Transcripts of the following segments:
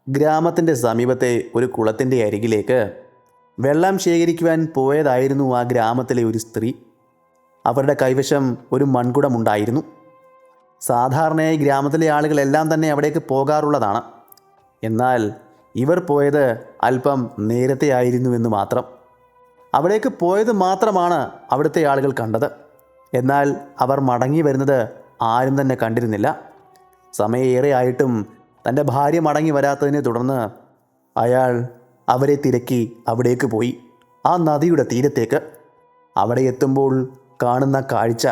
ഗ്രാമത്തിൻ്റെ സമീപത്തെ ഒരു കുളത്തിൻ്റെ അരികിലേക്ക് വെള്ളം ശേഖരിക്കുവാൻ പോയതായിരുന്നു ആ ഗ്രാമത്തിലെ ഒരു സ്ത്രീ. അവരുടെ കൈവശം ഒരു മൺകുടമുണ്ടായിരുന്നു. സാധാരണയായി ഗ്രാമത്തിലെ ആളുകളെല്ലാം തന്നെ അവിടേക്ക് പോകാറുള്ളതാണ്. എന്നാൽ ഇവർ പോയത് അല്പം നേരത്തെ ആയിരുന്നുവെന്ന് മാത്രം. അവിടേക്ക് പോയത് മാത്രമാണ് അവിടുത്തെ ആളുകൾ കണ്ടത്. എന്നാൽ അവർ മടങ്ങി വരുന്നത് ആരും തന്നെ കണ്ടിരുന്നില്ല. സമയേറെ ആയിട്ടും തൻ്റെ ഭാര്യ മടങ്ങി വരാത്തതിനെ തുടർന്ന് അയാൾ അവരെ തിരക്കി അവിടേക്ക് പോയി, ആ നദിയുടെ തീരത്തേക്ക്. അവിടെ എത്തുമ്പോൾ കാണുന്ന കാഴ്ച,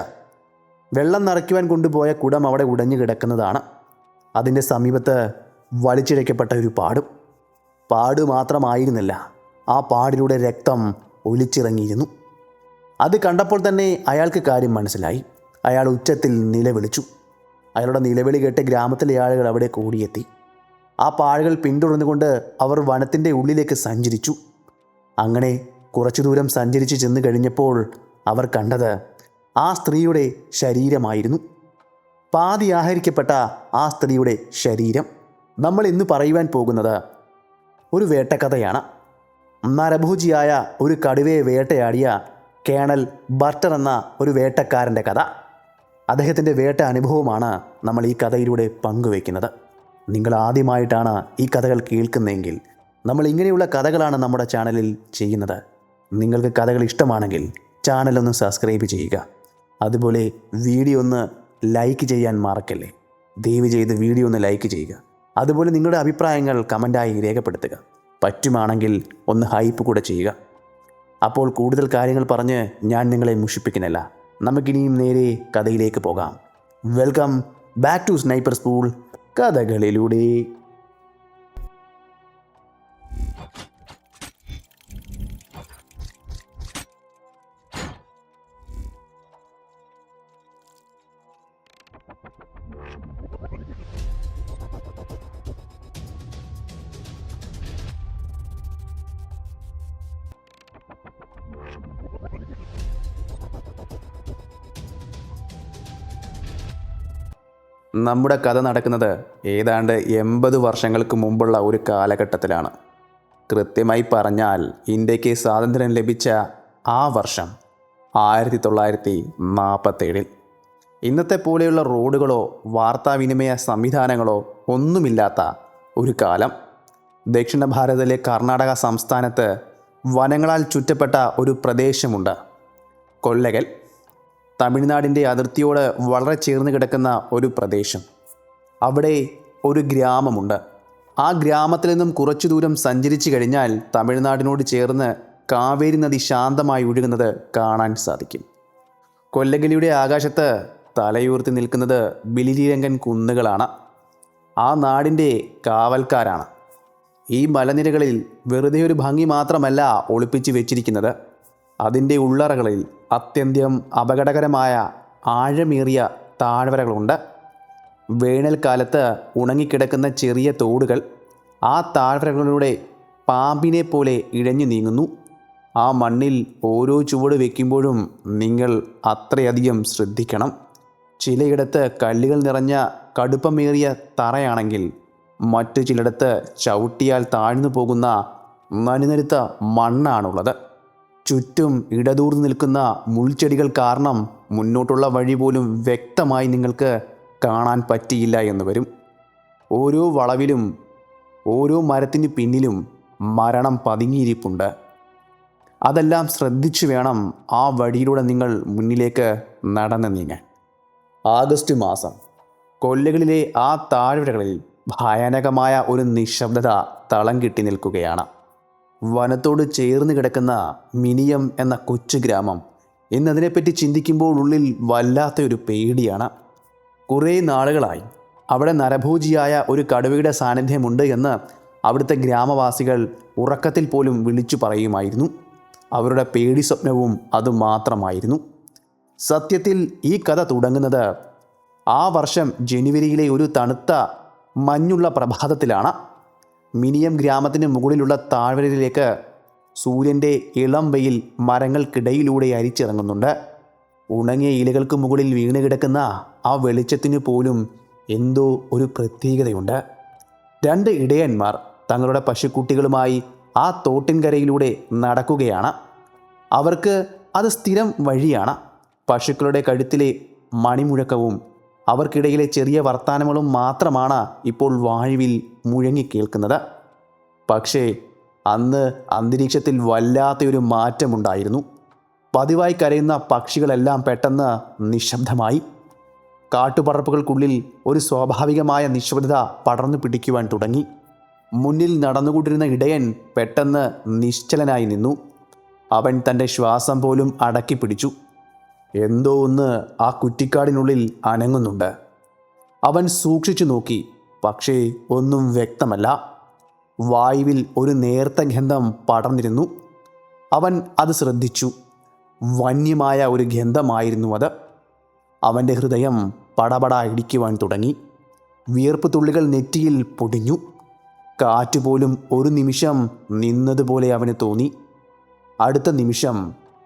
വെള്ളം നിറയ്ക്കുവാൻ കൊണ്ടുപോയ കുടം അവിടെ ഉടഞ്ഞു കിടക്കുന്നതാണ്. അതിൻ്റെ സമീപത്ത് വലിച്ചിഴയ്ക്കപ്പെട്ട ഒരു പാട് മാത്രമായിരുന്നില്ല, ആ പാടിലൂടെ രക്തം ഒലിച്ചിറങ്ങിയിരുന്നു. അത് കണ്ടപ്പോൾ തന്നെ അയാൾക്ക് കാര്യം മനസ്സിലായി. അയാൾ ഉച്ചത്തിൽ നിലവിളിച്ചു. അയാളുടെ നിലവിളി കേട്ട് ഗ്രാമത്തിലെ ആളുകൾ അവിടെ കൂടിയെത്തി. ആ പാടുകൾ പിന്തുടർന്നുകൊണ്ട് അവർ വനത്തിൻ്റെ ഉള്ളിലേക്ക് സഞ്ചരിച്ചു. അങ്ങനെ കുറച്ചു ദൂരം സഞ്ചരിച്ച് ചെന്ന് കഴിഞ്ഞപ്പോൾ അവർ കണ്ടത് ആ സ്ത്രീയുടെ ശരീരമായിരുന്നു. പാതി ആഹരിക്കപ്പെട്ട ആ സ്ത്രീയുടെ ശരീരം. നമ്മൾ ഇന്ന് പറയുവാൻ പോകുന്നത് ഒരു വേട്ടക്കഥയാണ്. നരഭോജിയായ ഒരു കടുവയെ വേട്ടയാടിയ കേണൽ ബർട്ടർ എന്ന ഒരു വേട്ടക്കാരൻ്റെ കഥ. അദ്ദേഹത്തിൻ്റെ വേട്ട അനുഭവമാണ് നമ്മൾ ഈ കഥയിലൂടെ പങ്കുവയ്ക്കുന്നത്. നിങ്ങൾ ആദ്യമായിട്ടാണ് ഈ കഥകൾ കേൾക്കുന്നതെങ്കിൽ, നമ്മൾ ഇങ്ങനെയുള്ള കഥകളാണ് നമ്മുടെ ചാനലിൽ ചെയ്യുന്നത്. നിങ്ങൾക്ക് കഥകൾ ഇഷ്ടമാണെങ്കിൽ ചാനലൊന്ന് സബ്സ്ക്രൈബ് ചെയ്യുക. അതുപോലെ വീഡിയോ ഒന്ന് ലൈക്ക് ചെയ്യാൻ മറക്കല്ലേ. ദയവ് ചെയ്ത് വീഡിയോ ഒന്ന് ലൈക്ക് ചെയ്യുക. അതുപോലെ നിങ്ങളുടെ അഭിപ്രായങ്ങൾ കമൻറ്റായി രേഖപ്പെടുത്തുക. പറ്റുമാണെങ്കിൽ ഒന്ന് ഹൈപ്പ് കൂടെ ചെയ്യുക. അപ്പോൾ കൂടുതൽ കാര്യങ്ങൾ പറഞ്ഞ് ഞാൻ നിങ്ങളെ മുഷിപ്പിക്കുന്നില്ല. നമുക്കിനിയും നേരെ കഥയിലേക്ക് പോകാം. Welcome back to sniper school കഥകളിലൂടെ. നമ്മുടെ കഥ നടക്കുന്നത് ഏതാണ്ട് 80 വർഷങ്ങൾക്ക് മുമ്പുള്ള ഒരു കാലഘട്ടത്തിലാണ്. കൃത്യമായി പറഞ്ഞാൽ ഇന്ത്യക്ക് സ്വാതന്ത്ര്യം ലഭിച്ച ആ വർഷം 1947. ഇന്നത്തെ പോലെയുള്ള റോഡുകളോ വാർത്താവിനിമയ സംവിധാനങ്ങളോ ഒന്നുമില്ലാത്ത ഒരു കാലം. ദക്ഷിണ ഭാരതത്തിലെ കർണാടക സംസ്ഥാനത്ത് വനങ്ങളാൽ ചുറ്റപ്പെട്ട ഒരു പ്രദേശമുണ്ട്, കൊല്ലകൽ. തമിഴ്നാടിൻ്റെ അതിർത്തിയോട് വളരെ ചേർന്ന് കിടക്കുന്ന ഒരു പ്രദേശം. അവിടെ ഒരു ഗ്രാമമുണ്ട്. ആ ഗ്രാമത്തിൽ നിന്നും കുറച്ചു ദൂരം സഞ്ചരിച്ചു കഴിഞ്ഞാൽ തമിഴ്നാടിനോട് ചേർന്ന് കാവേരി നദി ശാന്തമായി ഒഴുകുന്നത് കാണാൻ സാധിക്കും. കൊല്ലഗലിയുടെ ആകാശത്ത് തലയുയർത്തി നിൽക്കുന്നത് ബിലിരിരംഗൻ കുന്നുകളാണ്. ആ നാടിൻ്റെ കാവൽക്കാരാണ്. ഈ മലനിരകളിൽ വെറുതെ ഒരു ഭംഗി മാത്രമല്ല ഒളിപ്പിച്ച് വെച്ചിരിക്കുന്നത്. അതിൻ്റെ ഉള്ളറകളിൽ അത്യന്തം അപകടകരമായ ആഴമേറിയ താഴ്വരകളുണ്ട്. വേനൽക്കാലത്ത് ഉണങ്ങിക്കിടക്കുന്ന ചെറിയ തോടുകൾ ആ താഴ്വരകളിലൂടെ പാമ്പിനെ പോലെ ഇഴഞ്ഞു നീങ്ങുന്നു. ആ മണ്ണിൽ ഓരോ ചുവട് വയ്ക്കുമ്പോഴും നിങ്ങൾ അത്രയധികം ശ്രദ്ധിക്കണം. ചിലയിടത്ത് കല്ലുകൾ നിറഞ്ഞ കടുപ്പമേറിയ തറയാണെങ്കിൽ മറ്റു ചിലയിടത്ത് ചവിട്ടിയാൽ താഴ്ന്നു പോകുന്ന നനുനരുത്ത മണ്ണാണുള്ളത്. ചുറ്റും ഇടതൂർന്ന് നിൽക്കുന്ന മുൾച്ചെടികൾ കാരണം മുന്നോട്ടുള്ള വഴി പോലും വ്യക്തമായി നിങ്ങൾക്ക് കാണാൻ പറ്റിയില്ല എന്ന് വരും. ഓരോ വളവിലും ഓരോ മരത്തിന് പിന്നിലും മരണം പതുങ്ങിയിരിപ്പുണ്ട്. അതെല്ലാം ശ്രദ്ധിച്ചു വേണം ആ വഴിയിലൂടെ നിങ്ങൾ മുന്നിലേക്ക് നടന്നു നീങ്ങാൻ. ആഗസ്റ്റ് മാസം കൊല്ലകളിലെ ആ താഴ്വരകളിൽ ഭയാനകമായ ഒരു നിശബ്ദത തളം കെട്ടി നിൽക്കുകയാണ്. വനത്തോട് ചേർന്ന് കിടക്കുന്ന മിനിയം എന്ന കൊച്ചു ഗ്രാമം ഇന്നതിനെപ്പറ്റി ചിന്തിക്കുമ്പോൾ ഉള്ളിൽ വല്ലാത്തൊരു പേടിയാണ്. കുറേ നാളുകളായി അവിടെ നരഭോജിയായ ഒരു കടുവയുടെ സാന്നിധ്യമുണ്ട് എന്ന് അവിടുത്തെ ഗ്രാമവാസികൾ ഉറക്കത്തിൽ പോലും വിളിച്ചു പറയുമായിരുന്നു. അവരുടെ പേടി സ്വപ്നവും അതുമാത്രമായിരുന്നു. സത്യത്തിൽ ഈ കഥ തുടങ്ങുന്നത് ആ വർഷം ജനുവരിയിലെ ഒരു തണുത്ത മഞ്ഞുള്ള പ്രഭാതത്തിലാണ്. മിനിയം ഗ്രാമത്തിന് മുകളിലുള്ള താഴ്വരയിലേക്ക് സൂര്യൻ്റെ ഇളം വെയിൽ മരങ്ങൾക്കിടയിലൂടെ അരിച്ചിറങ്ങുന്നുണ്ട്. ഉണങ്ങിയ ഇലകൾക്ക് മുകളിൽ വീണ് കിടക്കുന്ന ആ വെളിച്ചത്തിന് പോലും എന്തോ ഒരു പ്രത്യേകതയുണ്ട്. 2 ഇടയന്മാർ തങ്ങളുടെ പശുക്കുട്ടികളുമായി ആ തോട്ടിൻകരയിലൂടെ നടക്കുകയാണ്. അവർക്ക് അത് സ്ഥിരം വഴിയാണ്. പശുക്കളുടെ കഴുത്തിലെ മണിമുഴക്കവും അവർക്കിടയിലെ ചെറിയ വർത്തമാനങ്ങളും മാത്രമാണ് ഇപ്പോൾ വായുവിൽ മുഴങ്ങിക്കേൾക്കുന്നത്. പക്ഷേ അന്ന് അന്തരീക്ഷത്തിൽ വല്ലാത്തൊരു മാറ്റമുണ്ടായിരുന്നു. പതിവായി കരയുന്ന പക്ഷികളെല്ലാം പെട്ടെന്ന് നിശബ്ദമായി. കാട്ടുപറപ്പുകൾക്കുള്ളിൽ ഒരു സ്വാഭാവികമായ നിശബ്ദത പടർന്നു പിടിക്കുവാൻ തുടങ്ങി. മുന്നിൽ നടന്നുകൊണ്ടിരുന്ന ഇടയൻ പെട്ടെന്ന് നിശ്ചലനായി നിന്നു. അവൻ തൻ്റെ ശ്വാസം പോലും അടക്കി പിടിച്ചു. എന്തോ ഒന്ന് ആ കുറ്റിക്കാടിനുള്ളിൽ അനങ്ങുന്നുണ്ട്. അവൻ സൂക്ഷിച്ചു നോക്കി, പക്ഷേ ഒന്നും വ്യക്തമല്ല. വായുവിൽ ഒരു നേർത്ത ഗന്ധം പടർന്നിരുന്നു. അവൻ അത് ശ്രദ്ധിച്ചു. വന്യമായ ഒരു ഗന്ധമായിരുന്നു അത്. അവൻ്റെ ഹൃദയം പടപട ഇടിക്കുവാൻ തുടങ്ങി. വിയർപ്പ് തുള്ളികൾ നെറ്റിയിൽ പൊടിഞ്ഞു. കാറ്റുപോലും ഒരു നിമിഷം നിന്നതുപോലെ അവന് തോന്നി. അടുത്ത നിമിഷം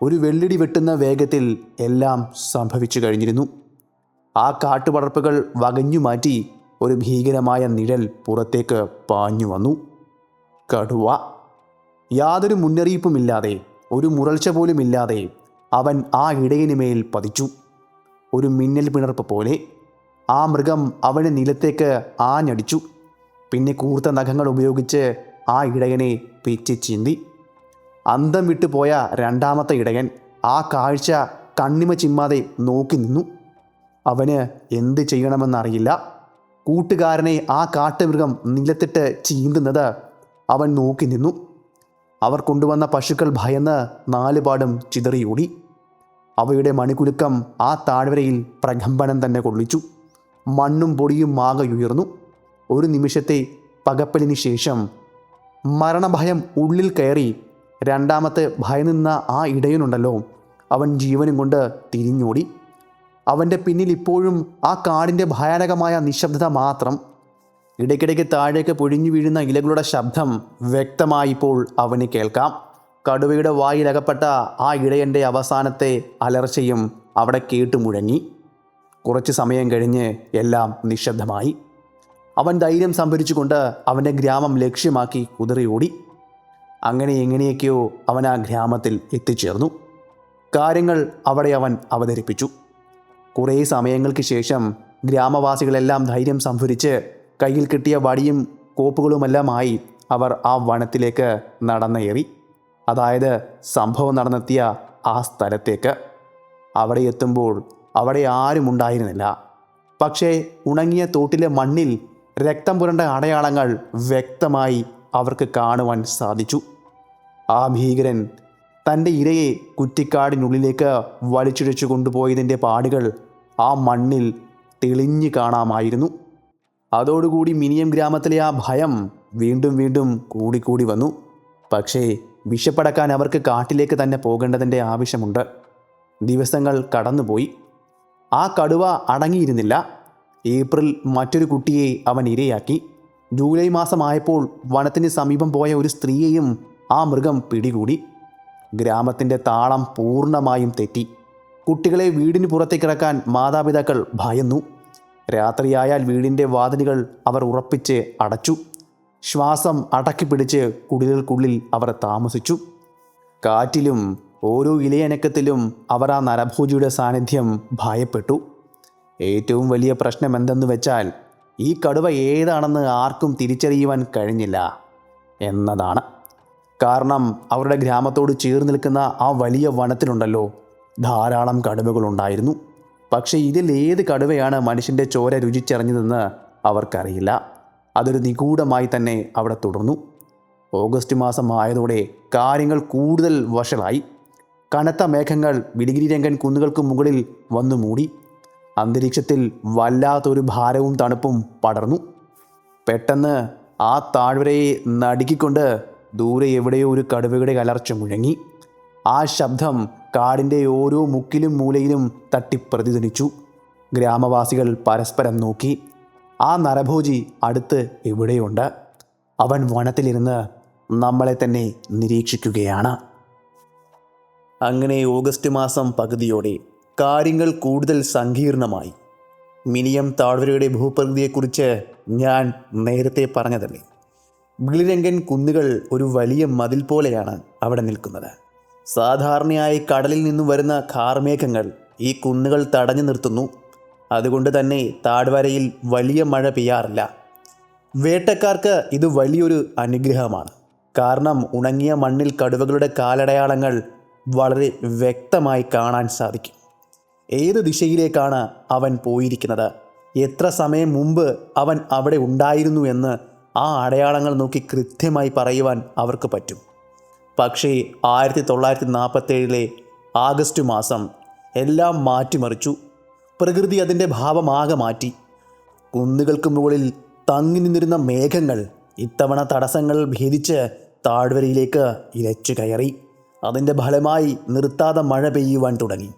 ഒരു വെള്ളിടി വെട്ടുന്ന വേഗത്തിൽ എല്ലാം സംഭവിച്ചു കഴിഞ്ഞിരുന്നു. ആ കാട്ടുപടർപ്പുകൾ വകഞ്ഞു മാറ്റി ഒരു ഭീകരമായ നിഴൽ പുറത്തേക്ക് പാഞ്ഞു വന്നു. കടുവ. യാതൊരു മുന്നറിയിപ്പുമില്ലാതെ, ഒരു മുരൾച്ച പോലുമില്ലാതെ അവൻ ആ ഇടയന് മേൽ പതിച്ചു. ഒരു മിന്നൽ പിണർപ്പ് പോലെ ആ മൃഗം അവനെ നിലത്തേക്ക് ആഞ്ഞടിച്ചു. പിന്നെ കൂർത്ത നഖങ്ങൾ ഉപയോഗിച്ച് ആ ഇടയനെ പിച്ചി ചീന്തി. അന്തം വിട്ടുപോയ രണ്ടാമത്തെ ഇടയൻ ആ കാഴ്ച കണ്ണിമ ചിമ്മാതെ നോക്കി നിന്നു. അവന് എന്ത് ചെയ്യണമെന്നറിയില്ല. കൂട്ടുകാരനെ ആ കാട്ടുമൃഗം നിലത്തിട്ട് ചീന്തുന്നത് അവൻ നോക്കി നിന്നു. അവർ കൊണ്ടുവന്ന പശുക്കൾ ഭയന്ന് നാലുപാടും ചിതറിയോടി. അവയുടെ മണികുലുക്കം ആ താഴ്വരയിൽ പ്രകമ്പനം തന്നെ കൊള്ളിച്ചു. മണ്ണും പൊടിയും ആകെ ഉയർന്നു. ഒരു നിമിഷത്തെ പകപ്പലിന് ശേഷം മരണഭയം ഉള്ളിൽ കയറി. രണ്ടാമത്തെ ഭയനിന്ന ആ ഇടയനുണ്ടല്ലോ, അവൻ ജീവനും കൊണ്ട് തിരിഞ്ഞോടി. അവൻ്റെ പിന്നിൽ ഇപ്പോഴും ആ കാടിൻ്റെ ഭയാനകമായ നിശബ്ദത മാത്രം. ഇടയ്ക്കിടയ്ക്ക് താഴേക്ക് പൊഴിഞ്ഞു വീഴുന്ന ഇലകളുടെ ശബ്ദം വ്യക്തമായി ഇപ്പോൾ അവന് കേൾക്കാം. കടുവയുടെ വായിലകപ്പെട്ട ആ ഇടയൻ്റെ അവസാനത്തെ അലർച്ചയും അവിടെ കേട്ടുമുഴങ്ങി. കുറച്ച് സമയം കഴിഞ്ഞ് എല്ലാം നിശബ്ദമായി. അവൻ ധൈര്യം സംഭരിച്ചുകൊണ്ട് അവൻ്റെ ഗ്രാമം ലക്ഷ്യമാക്കി കുതിറിയോടി. അങ്ങനെ എങ്ങനെയൊക്കെയോ അവൻ ആ ഗ്രാമത്തിൽ എത്തിച്ചേർന്നു. കാര്യങ്ങൾ അവിടെ അവൻ അവതരിപ്പിച്ചു. കുറേ സമയങ്ങൾക്ക് ശേഷം ഗ്രാമവാസികളെല്ലാം ധൈര്യം സംഭരിച്ച് കയ്യിൽ കിട്ടിയ വടിയും കോപ്പുകളുമെല്ലാമായി അവർ ആ വനത്തിലേക്ക് നടന്നേറി. അതായത് സംഭവം നടന്നെത്തിയ ആ സ്ഥലത്തേക്ക്. അവിടെ എത്തുമ്പോൾ അവിടെ ആരുമുണ്ടായിരുന്നില്ല. പക്ഷേ ഉണങ്ങിയ തോട്ടിലെ മണ്ണിൽ രക്തം പുരണ്ട അടയാളങ്ങൾ വ്യക്തമായി അവർക്ക് കാണുവാൻ സാധിച്ചു. ആ ഭീകരൻ തൻ്റെ ഇരയെ കുറ്റിക്കാടിനുള്ളിലേക്ക് വലിച്ചിഴച്ചു കൊണ്ടുപോയതിൻ്റെ പാടുകൾ ആ മണ്ണിൽ തെളിഞ്ഞു കാണാമായിരുന്നു. അതോടുകൂടി മിനിയം ഗ്രാമത്തിലെ ആ ഭയം വീണ്ടും വീണ്ടും കൂടിക്കൂടി വന്നു. പക്ഷേ വിശപ്പടക്കാൻ അവർക്ക് കാട്ടിലേക്ക് തന്നെ പോകേണ്ടതിൻ്റെ ആവശ്യമുണ്ട്. ദിവസങ്ങൾ കടന്നുപോയി. ആ കടുവ അടങ്ങിയിരുന്നില്ല. ഏപ്രിൽ മറ്റൊരു കുട്ടിയെ അവൻ ഇരയാക്കി. ജൂലൈ മാസമായപ്പോൾ വനത്തിന് സമീപം പോയ ഒരു സ്ത്രീയെയും ആ മൃഗം പിടികൂടി. ഗ്രാമത്തിൻ്റെ താളം പൂർണ്ണമായും തെറ്റി. കുട്ടികളെ വീടിന് പുറത്തേക്കിറക്കാൻ മാതാപിതാക്കൾ ഭയന്നു. രാത്രിയായാൽ വീടിൻ്റെ വാതിലുകൾ അവർ ഉറപ്പിച്ച് അടച്ചു. ശ്വാസം അടക്കിപ്പിടിച്ച് കുടിലുകൾക്കുള്ളിൽ അവർ താമസിച്ചു. കാറ്റിലും ഓരോ ഇലയനക്കത്തിലും അവർ ആ നരഭോജിയുടെ സാന്നിധ്യം ഭയപ്പെട്ടു. ഏറ്റവും വലിയ പ്രശ്നം എന്തെന്ന് വെച്ചാൽ ഈ കടുവ ഏതാണെന്ന് ആർക്കും തിരിച്ചറിയുവാൻ കഴിഞ്ഞില്ല എന്നതാണ്. കാരണം അവരുടെ ഗ്രാമത്തോട് ചേർന്ന് നിൽക്കുന്ന ആ വലിയ വനത്തിലുണ്ടല്ലോ, ധാരാളം കടുവകളുണ്ടായിരുന്നു. പക്ഷേ ഇതിൽ ഏത് കടുവയാണ് മനുഷ്യൻ്റെ ചോര രുചിച്ചറിഞ്ഞതെന്ന് അവർക്കറിയില്ല. അതൊരു നിഗൂഢമായി തന്നെ അവിടെ തുടർന്നു. ഓഗസ്റ്റ് മാസം ആയതോടെ കാര്യങ്ങൾ കൂടുതൽ വഷളായി. കനത്ത മേഘങ്ങൾ വിളിഗിരിരംഗൻ കുന്നുകൾക്ക് മുകളിൽ വന്നു മൂടി. അന്തരീക്ഷത്തിൽ വല്ലാത്തൊരു ഭാരവും തണുപ്പും പടർന്നു. പെട്ടെന്ന് ആ താഴ്വരയെ നടുക്കിക്കൊണ്ട് ദൂരെ എവിടെയോ ഒരു കടുവയുടെ കലർച്ച മുഴങ്ങി. ആ ശബ്ദം കാടിൻ്റെ ഓരോ മുക്കിലും മൂലയിലും തട്ടി പ്രതിധ്വനിച്ചു. ഗ്രാമവാസികൾ പരസ്പരം നോക്കി. ആ നരഭോജി അടുത്ത് എവിടെയുണ്ട്. അവൻ വനത്തിലിരുന്ന് നമ്മളെ തന്നെ നിരീക്ഷിക്കുകയാണ്. അങ്ങനെ ഓഗസ്റ്റ് മാസം പകുതിയോടെ കാര്യങ്ങൾ കൂടുതൽ സങ്കീർണമായി. മിനിയം താഴ്വരയുടെ ഭൂപ്രകൃതിയെക്കുറിച്ച് ഞാൻ നേരത്തെ പറഞ്ഞതല്ലേ. ബിളിരംഗൻ കുന്നുകൾ ഒരു വലിയ മതിൽ പോലെയാണ് അവിടെ നിൽക്കുന്നത്. സാധാരണയായി കടലിൽ നിന്നും വരുന്ന കാർമേഘങ്ങൾ ഈ കുന്നുകൾ തടഞ്ഞു നിർത്തുന്നു. അതുകൊണ്ട് തന്നെ താഴ്വരയിൽ വലിയ മഴ പെയ്യാറില്ല. വേട്ടക്കാർക്ക് ഇത് വലിയൊരു അനുഗ്രഹമാണ്. കാരണം ഉണങ്ങിയ മണ്ണിൽ കടുവകളുടെ കാലടയാളങ്ങൾ വളരെ വ്യക്തമായി കാണാൻ സാധിക്കും. ഏത് ദിശയിലേക്കാണ് അവൻ പോയിരിക്കുന്നത്, എത്ര സമയം മുമ്പ് അവൻ അവിടെ ഉണ്ടായിരുന്നു എന്ന് ആ അടയാളങ്ങൾ നോക്കി കൃത്യമായി പറയുവാൻ അവർക്ക് പറ്റും. പക്ഷേ 1947 ആഗസ്റ്റ് മാസം എല്ലാം മാറ്റിമറിച്ചു. പ്രകൃതി അതിൻ്റെ ഭാവമാകെ മാറ്റി. കുന്നുകൾക്ക് മുകളിൽ തങ്ങി നിന്നിരുന്ന മേഘങ്ങൾ ഇത്തവണ തടസ്സങ്ങൾ ഭേദിച്ച് താഴ്വരയിലേക്ക് ഇരച്ചു കയറി. അതിൻ്റെ ഫലമായി നിർത്താതെ മഴ പെയ്യുവാൻ തുടങ്ങി.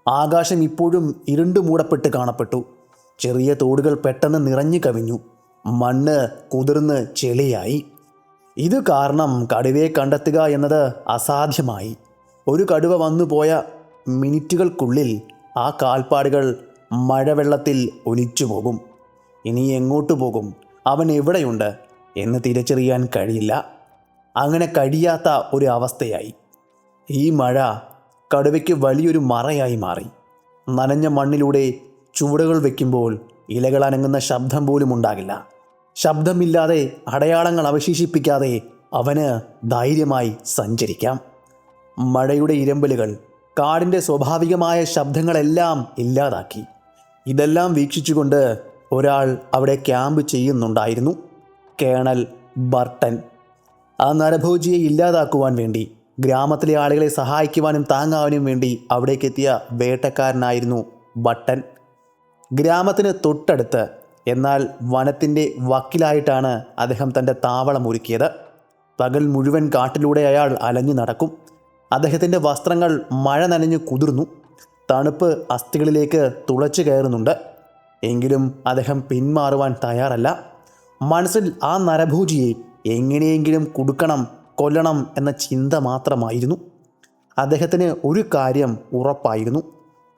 ആകാശം ഇപ്പോഴും ഇരുണ്ടു മൂടപ്പെട്ട് കാണപ്പെട്ടു. ചെറിയ തോടുകൾ പെട്ടെന്ന് നിറഞ്ഞു കവിഞ്ഞു. മണ്ണ് കുതിർന്ന് ചെളിയായി. ഇത് കാരണം കടുവയെ കണ്ടെത്തുക എന്നത് അസാധ്യമായി. ഒരു കടുവ വന്നു പോയ മിനിറ്റുകൾക്കുള്ളിൽ ആ കാൽപ്പാടുകൾ മഴവെള്ളത്തിൽ ഒലിച്ചു പോകും. ഇനി എങ്ങോട്ട് പോകും, അവൻ എവിടെയുണ്ട് എന്ന് തിരിച്ചറിയാൻ കഴിയില്ല. അങ്ങനെ കഴിയാത്ത ഒരു അവസ്ഥയായി. ഈ മഴ കടുവയ്ക്ക് വലിയൊരു മറയായി മാറി. നനഞ്ഞ മണ്ണിലൂടെ ചുവടുകൾ വയ്ക്കുമ്പോൾ ഇലകൾ അനങ്ങുന്ന ശബ്ദം പോലും ഉണ്ടാകില്ല. ശബ്ദമില്ലാതെ, അടയാളങ്ങൾ അവശേഷിപ്പിക്കാതെ അവന് ധൈര്യമായി സഞ്ചരിക്കാം. മഴയുടെ ഇരമ്പലുകൾ കാടിൻ്റെ സ്വാഭാവികമായ ശബ്ദങ്ങളെല്ലാം ഇല്ലാതാക്കി. ഇതെല്ലാം വീക്ഷിച്ചുകൊണ്ട് ഒരാൾ അവിടെ ക്യാമ്പ് ചെയ്യുന്നുണ്ടായിരുന്നു. Colonel Burton. ആ നരഭോജിയെ ഇല്ലാതാക്കുവാൻ വേണ്ടി, ഗ്രാമത്തിലെ ആളുകളെ സഹായിക്കുവാനും താങ്ങാനും വേണ്ടി അവിടേക്കെത്തിയ വേട്ടക്കാരനായിരുന്നു ബട്ടൻ. ഗ്രാമത്തിന് തൊട്ടടുത്ത്, എന്നാൽ വനത്തിൻ്റെ വക്കിലായിട്ടാണ് അദ്ദേഹം തൻ്റെ താവളം ഒരുക്കിയത്. പകൽ മുഴുവൻ കാട്ടിലൂടെ അയാൾ അലഞ്ഞു നടക്കും. അദ്ദേഹത്തിൻ്റെ വസ്ത്രങ്ങൾ മഴ നനഞ്ഞു കുതിർന്നു. തണുപ്പ് അസ്ഥികളിലേക്ക് തുളച്ചു കയറുന്നുണ്ട്. എങ്കിലും അദ്ദേഹം പിന്മാറുവാൻ തയ്യാറല്ല. മനസ്സിൽ ആ നരഭോജിയെ എങ്ങനെയെങ്കിലും കുടുക്കണം, കൊല്ലണം എന്ന ചിന്ത മാത്രമായിരുന്നു. അദ്ദേഹത്തിന് ഒരു കാര്യം ഉറപ്പായിരുന്നു: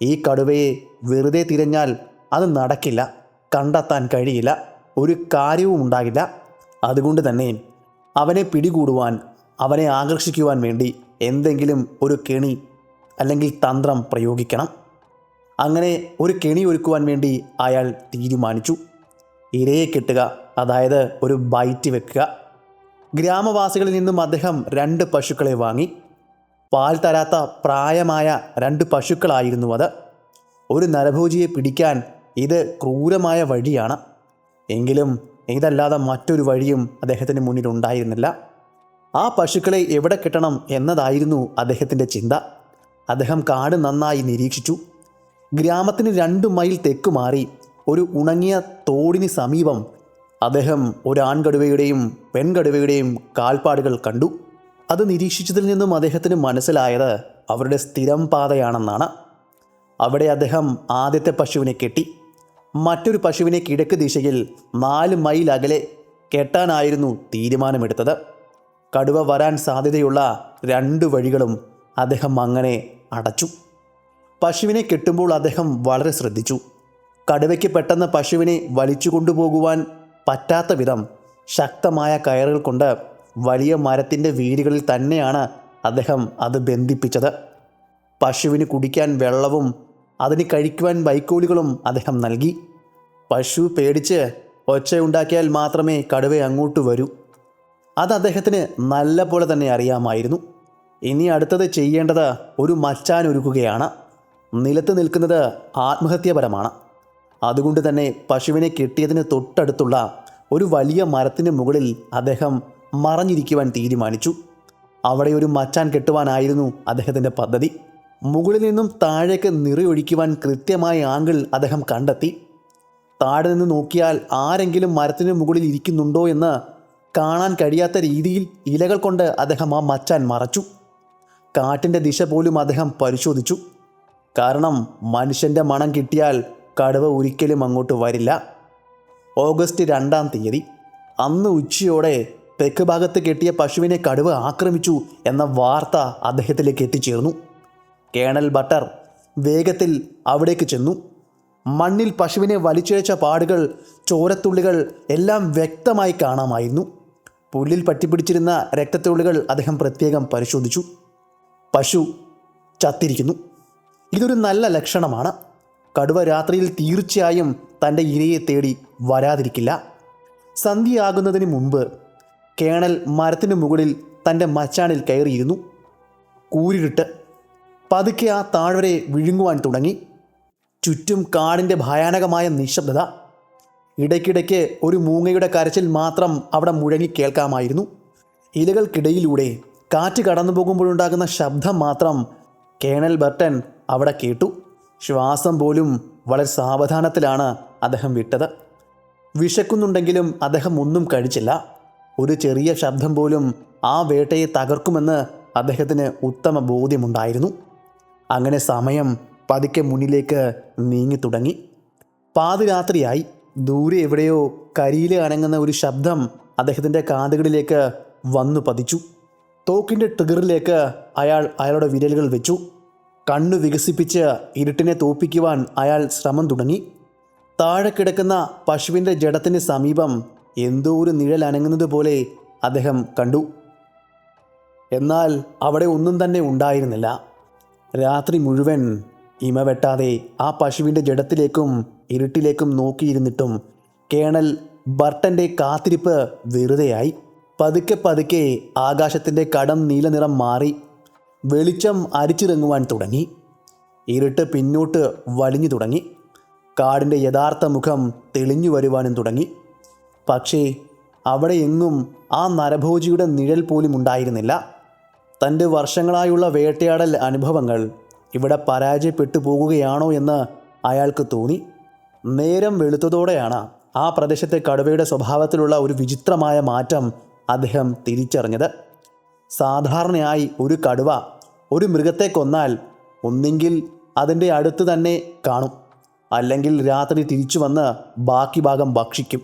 ഈ കടുവയെ വെറുതെ തിരഞ്ഞാൽ അത് നടക്കില്ല, കണ്ടെത്താൻ കഴിയില്ല, ഒരു കാര്യവും ഉണ്ടാകില്ല. അതുകൊണ്ട് തന്നെ അവനെ പിടികൂടുവാൻ, അവനെ ആകർഷിക്കുവാൻ വേണ്ടി എന്തെങ്കിലും ഒരു കെണി അല്ലെങ്കിൽ തന്ത്രം പ്രയോഗിക്കണം. അങ്ങനെ ഒരു കെണി ഒരുക്കുവാൻ വേണ്ടി അയാൾ തീരുമാനിച്ചു. ഇരയെ കെട്ടുക, അതായത് ഒരു ബൈറ്റ് വെക്കുക. ഗ്രാമവാസികളിൽ നിന്നും അദ്ദേഹം 2 പശുക്കളെ വാങ്ങി. പാൽ തരാത്ത പ്രായമായ 2 പശുക്കളായിരുന്നു അത്. ഒരു നരഭോജിയെ പിടിക്കാൻ ഇത് ക്രൂരമായ വഴിയാണ്. എങ്കിലും ഇതല്ലാതെ മറ്റൊരു വഴിയും അദ്ദേഹത്തിന് മുന്നിൽ ഉണ്ടായിരുന്നില്ല. ആ പശുക്കളെ എവിടെ കെട്ടണം എന്നതായിരുന്നു അദ്ദേഹത്തിൻ്റെ ചിന്ത. അദ്ദേഹം കാട് നന്നായി നിരീക്ഷിച്ചു. ഗ്രാമത്തിന് 2 മൈൽ തെക്ക് മാറി ഒരു ഉണങ്ങിയ തോടിന് സമീപം അദ്ദേഹം ഒരു ആൺകടുവയുടെയും പെൺകടുവയുടെയും കാൽപ്പാടുകൾ കണ്ടു. അത് നിരീക്ഷിച്ചതിൽ നിന്നും അദ്ദേഹത്തിന് മനസ്സിലായത് അവരുടെ സ്ഥിരം പാതയാണെന്നാണ്. അവിടെ അദ്ദേഹം ആദ്യത്തെ പശുവിനെ കെട്ടി. മറ്റൊരു പശുവിനെ കിഴക്ക് ദിശയിൽ 4 മൈൽ അകലെ കെട്ടാനായിരുന്നു തീരുമാനമെടുത്തത്. കടുവ വരാൻ സാധ്യതയുള്ള 2 വഴികളും അദ്ദേഹം അങ്ങനെ അടച്ചു. പശുവിനെ കെട്ടുമ്പോൾ അദ്ദേഹം വളരെ ശ്രദ്ധിച്ചു. കടുവയ്ക്ക് പെട്ടെന്ന് പശുവിനെ വലിച്ചു കൊണ്ടുപോകുവാൻ പറ്റാത്ത വിധം ശക്തമായ കയറുകൾ കൊണ്ട് വലിയ മരത്തിൻ്റെ വേരുകളിൽ തന്നെയാണ് അദ്ദേഹം അത് ബന്ധിപ്പിച്ചത്. പശുവിന് കുടിക്കാൻ വെള്ളവും അതിന് കഴിക്കുവാൻ വൈക്കോലുകളും അദ്ദേഹം നൽകി. പശു പേടിച്ച് ഒച്ചയുണ്ടാക്കിയാൽ മാത്രമേ കടുവ അങ്ങോട്ട് വരൂ. അത് അദ്ദേഹത്തിന് നല്ല പോലെ തന്നെ അറിയാമായിരുന്നു. ഇനി അടുത്തത് ചെയ്യേണ്ടത് ഒരു മച്ചാൻ ഒരുക്കുകയാണ്. നിലത്ത് നിൽക്കുന്നത് ആത്മഹത്യാപരമാണ്. അതുകൊണ്ട് തന്നെ പശുവിനെ കെട്ടിയതിന് തൊട്ടടുത്തുള്ള ഒരു വലിയ മരത്തിന് മുകളിൽ അദ്ദേഹം മറഞ്ഞിരിക്കുവാൻ തീരുമാനിച്ചു. അവിടെ ഒരു മച്ചാൻ കെട്ടുവാനായിരുന്നു അദ്ദേഹത്തിൻ്റെ പദ്ധതി. മുകളിൽ നിന്നും താഴേക്ക് നിറയൊഴിക്കുവാൻ കൃത്യമായ ആംഗിൾ അദ്ദേഹം കണ്ടെത്തി. താഴെ നിന്ന് നോക്കിയാൽ ആരെങ്കിലും മരത്തിന് മുകളിൽ ഇരിക്കുന്നുണ്ടോ എന്ന് കാണാൻ കഴിയാത്ത രീതിയിൽ ഇലകൾ കൊണ്ട് അദ്ദേഹം ആ മച്ചാൻ മറച്ചു. കാറ്റിൻ്റെ ദിശ പോലും അദ്ദേഹം പരിശോധിച്ചു. കാരണം മനുഷ്യൻ്റെ മണം കിട്ടിയാൽ കടുവ ഒരിക്കലും അങ്ങോട്ട് വരില്ല. ഓഗസ്റ്റ് 2-ാം തീയതി അന്ന് ഉച്ചയോടെ തെക്ക് ഭാഗത്ത് കെട്ടിയ പശുവിനെ കടുവ ആക്രമിച്ചു എന്ന വാർത്ത അദ്ദേഹത്തിലേക്ക് എത്തിച്ചേർന്നു. കേണൽ ബട്ടർ വേഗത്തിൽ അവിടേക്ക് ചെന്നു. മണ്ണിൽ പശുവിനെ വലിച്ചിഴച്ച പാടുകൾ, ചോരത്തുള്ളികൾ എല്ലാം വ്യക്തമായി കാണാമായിരുന്നു. പുല്ലിൽ പറ്റിപ്പിടിച്ചിരുന്ന രക്തത്തുള്ളികൾ അദ്ദേഹം പ്രത്യേകം പരിശോധിച്ചു. പശു ചത്തിരിക്കുന്നു. ഇതൊരു നല്ല ലക്ഷണമാണ്. കടുവ രാത്രിയിൽ തീർച്ചയായും തൻ്റെ ഇരയെ തേടി വരാതിരിക്കില്ല. സന്ധ്യയാകുന്നതിന് മുമ്പ് കേണൽ മരത്തിനു മുകളിൽ തൻ്റെ മച്ചാണിൽ കയറിയിരുന്നു. കൂരിരുട്ട് പതുക്കെ ആ താഴ്വരെ വിഴുങ്ങുവാൻ തുടങ്ങി. ചുറ്റും കാടിൻ്റെ ഭയാനകമായ നിശബ്ദത. ഇടയ്ക്കിടയ്ക്ക് ഒരു മൂങ്ങയുടെ കരച്ചിൽ മാത്രം അവിടെ മുഴങ്ങി കേൾക്കാമായിരുന്നു. ഇലകൾക്കിടയിലൂടെ കാറ്റ് കടന്നു പോകുമ്പോഴുണ്ടാകുന്ന ശബ്ദം മാത്രം കേണൽ ബർട്ടൻ അവിടെ കേട്ടു. ശ്വാസം പോലും വളരെ സാവധാനത്തിലാണ് അദ്ദേഹം വിട്ടത്. വിശക്കുന്നുണ്ടെങ്കിലും അദ്ദേഹം ഒന്നും കഴിച്ചില്ല. ഒരു ചെറിയ ശബ്ദം പോലും ആ വേട്ടയെ തകർക്കുമെന്ന് അദ്ദേഹത്തിന് ഉത്തമ ബോധ്യമുണ്ടായിരുന്നു. അങ്ങനെ സമയം പതുക്കെ മുന്നിലേക്ക് നീങ്ങി തുടങ്ങി. പാതിരാത്രിയായി. ദൂരെ എവിടെയോ കരിയില അനങ്ങുന്ന ഒരു ശബ്ദം അദ്ദേഹത്തിൻ്റെ കാതുകളിലേക്ക് വന്നു പതിച്ചു. തോക്കിൻ്റെ ട്രിഗറിലേക്ക് അയാളുടെ വിരലുകൾ വെച്ചു. കണ്ണു വികസിപ്പിച്ച് ഇരുട്ടിനെ തോൽപ്പിക്കുവാൻ അയാൾ ശ്രമം തുടങ്ങി. താഴെ കിടക്കുന്ന പശുവിൻ്റെ ജഡത്തിന് സമീപം എന്തോ ഒരു നിഴൽ അനങ്ങുന്നത് പോലെ അദ്ദേഹം കണ്ടു. എന്നാൽ അവിടെ ഒന്നും തന്നെ ഉണ്ടായിരുന്നില്ല. രാത്രി മുഴുവൻ ഇമ വെട്ടാതെ ആ പശുവിൻ്റെ ജഡത്തിലേക്കും ഇരുട്ടിലേക്കും നോക്കിയിരുന്നിട്ടും കേണൽ ബർട്ടൻ്റെ കാത്തിരിപ്പ് വെറുതെയായി. പതുക്കെ പതുക്കെ ആകാശത്തിൻ്റെ കടം നീലനിറം മാറി. വെളിച്ചം അരിച്ചിറങ്ങുവാൻ തുടങ്ങി. ഇരുട്ട് പിന്നോട്ട് വലിഞ്ഞു തുടങ്ങി. കാടിൻ്റെ യഥാർത്ഥ മുഖം തെളിഞ്ഞു വരുവാനും തുടങ്ങി. പക്ഷേ അവിടെ എങ്ങും ആ നരഭോജിയുടെ നിഴൽ പോലും ഉണ്ടായിരുന്നില്ല. തൻ്റെ വർഷങ്ങളായുള്ള വേട്ടയാടൽ അനുഭവങ്ങൾ ഇവിടെ പരാജയപ്പെട്ടു പോകുകയാണോ എന്ന് അയാൾക്ക് തോന്നി. നേരം വെളുത്തതോടെയാണ് ആ പ്രദേശത്തെ കടുവയുടെ സ്വഭാവത്തിലുള്ള ഒരു വിചിത്രമായ മാറ്റം അദ്ദേഹം തിരിച്ചറിഞ്ഞത്. സാധാരണയായി ഒരു കടുവ ഒരു മൃഗത്തെ കൊന്നാൽ ഒന്നെങ്കിൽ അതിൻ്റെ അടുത്ത് തന്നെ കാണും, അല്ലെങ്കിൽ രാത്രി തിരിച്ചു വന്ന് ബാക്കി ഭാഗം ഭക്ഷിക്കും.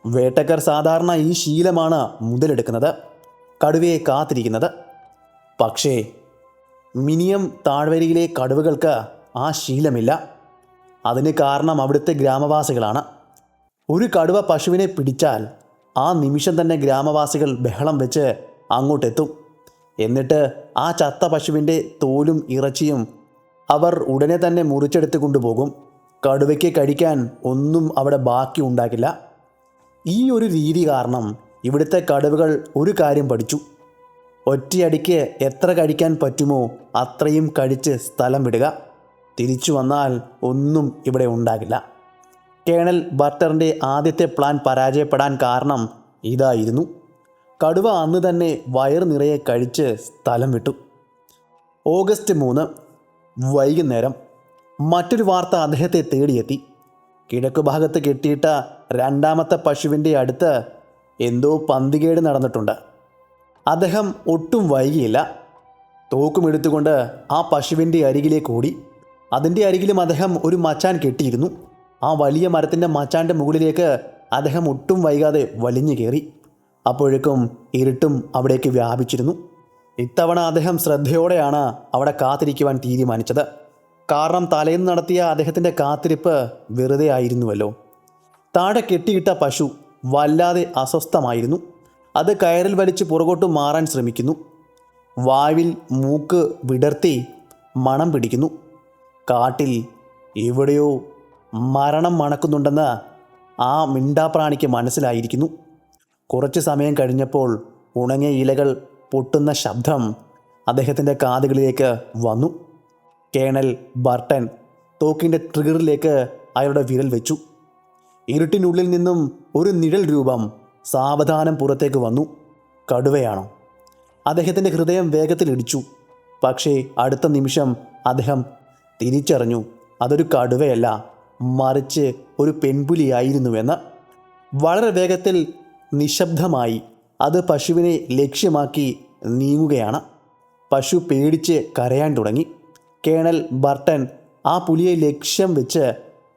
വേട്ടക്കാർ സാധാരണ ഈ ശീലമാണ് മുതലെടുക്കുന്നത്, കടുവയെ കാത്തിരിക്കുന്നത്. പക്ഷേ മിനിയം താഴ്വരയിലെ കടുവകൾക്ക് ആ ശീലമില്ല. അതിന് കാരണം അവിടുത്തെ ഗ്രാമവാസികളാണ്. ഒരു കടുവ പശുവിനെ പിടിച്ചാൽ ആ നിമിഷം തന്നെ ഗ്രാമവാസികൾ ബഹളം വെച്ച് അങ്ങോട്ടെത്തും. എന്നിട്ട് ആ ചത്ത പശുവിൻ്റെ തോലും ഇറച്ചിയും അവർ ഉടനെ തന്നെ മുറിച്ചെടുത്ത് കൊണ്ടുപോകും. കടുവയ്ക്ക് കഴിക്കാൻ ഒന്നും അവിടെ ബാക്കി ഉണ്ടാകില്ല. ഈ ഒരു രീതി കാരണം ഇവിടുത്തെ കടുവകൾ ഒരു കാര്യം പഠിച്ചു: ഒറ്റയടിക്ക് എത്ര കഴിക്കാൻ പറ്റുമോ അത്രയും കഴിച്ച് സ്ഥലം വിടുക. തിരിച്ചു വന്നാൽ ഒന്നും ഇവിടെ ഉണ്ടാകില്ല. കേണൽ ബർട്ടറിൻ്റെ ആദ്യത്തെ പ്ലാൻ പരാജയപ്പെടാൻ കാരണം ഇതായിരുന്നു. കടുവ അന്ന് തന്നെ വയറ് നിറയെ കഴിച്ച് സ്ഥലം വിട്ടു. ഓഗസ്റ്റ് 3 വൈകുന്നേരം മറ്റൊരു വാർത്ത അദ്ദേഹത്തെ തേടിയെത്തി. കിഴക്കുഭാഗത്ത് കെട്ടിയിട്ട രണ്ടാമത്തെ പശുവിൻ്റെ അടുത്ത് എന്തോ പന്തികേട് നടന്നിട്ടുണ്ട്. അദ്ദേഹം ഒട്ടും വൈകിയില്ല. തോക്കുമെടുത്തുകൊണ്ട് ആ പശുവിൻ്റെ അരികിലേക്ക് ഓടി. അതിൻ്റെ അരികിലും അദ്ദേഹം ഒരു മച്ചാൻ കെട്ടിയിരുന്നു. ആ വലിയ മരത്തിൻ്റെ മച്ചാൻ്റെ മുകളിലേക്ക് അദ്ദേഹം ഒട്ടും വൈകാതെ വലിഞ്ഞു കയറി. അപ്പോഴേക്കും ഇരുട്ടും അവിടേക്ക് വ്യാപിച്ചിരുന്നു. ഇത്തവണ അദ്ദേഹം ശ്രദ്ധയോടെയാണ് അവിടെ കാത്തിരിക്കുവാൻ തീരുമാനിച്ചത്. കാരണം തലേന്ന് നടത്തിയ അദ്ദേഹത്തിൻ്റെ കാത്തിരിപ്പ് വെറുതെ ആയിരുന്നുവല്ലോ. താഴെ കെട്ടിയിട്ട പശു വല്ലാതെ അസ്വസ്ഥമായിരുന്നു. അത് കയറിൽ വലിച്ച് പുറകോട്ട് മാറാൻ ശ്രമിക്കുന്നു. വാവിൽ മൂക്ക് വിടർത്തി മണം പിടിക്കുന്നു. കാട്ടിൽ എവിടെയോ മരണം മണക്കുന്നുണ്ടെന്ന് ആ മിണ്ടാപ്രാണിക്ക് മനസ്സിലായിരിക്കുന്നു. കുറച്ച് സമയം കഴിഞ്ഞപ്പോൾ ഉണങ്ങിയ ഇലകൾ പൊട്ടുന്ന ശബ്ദം അദ്ദേഹത്തിൻ്റെ കാതുകളിലേക്ക് വന്നു. കേണൽ ബർട്ടൻ തോക്കിൻ്റെ ട്രിഗറിലേക്ക് അയാളുടെ വിരൽ വെച്ചു. ഇരുട്ടിനുള്ളിൽ നിന്നും ഒരു നിഴൽ രൂപം സാവധാനം പുറത്തേക്ക് വന്നു. കടുവയാണോ? അദ്ദേഹത്തിൻ്റെ ഹൃദയം വേഗത്തിലിടിച്ചു. പക്ഷേ അടുത്ത നിമിഷം അദ്ദേഹം തിരിച്ചറിഞ്ഞു അതൊരു കടുവയല്ല, മറിച്ച് ഒരു പെൺപുലിയായിരുന്നുവെന്ന്. വളരെ വേഗത്തിൽ നിശബ്ദമായി അത് പശുവിനെ ലക്ഷ്യമാക്കി നീങ്ങുകയാണ്. പശു പേടിച്ച് കരയാൻ തുടങ്ങി. കേണൽ ബർട്ടൻ ആ പുലിയെ ലക്ഷ്യം വെച്ച്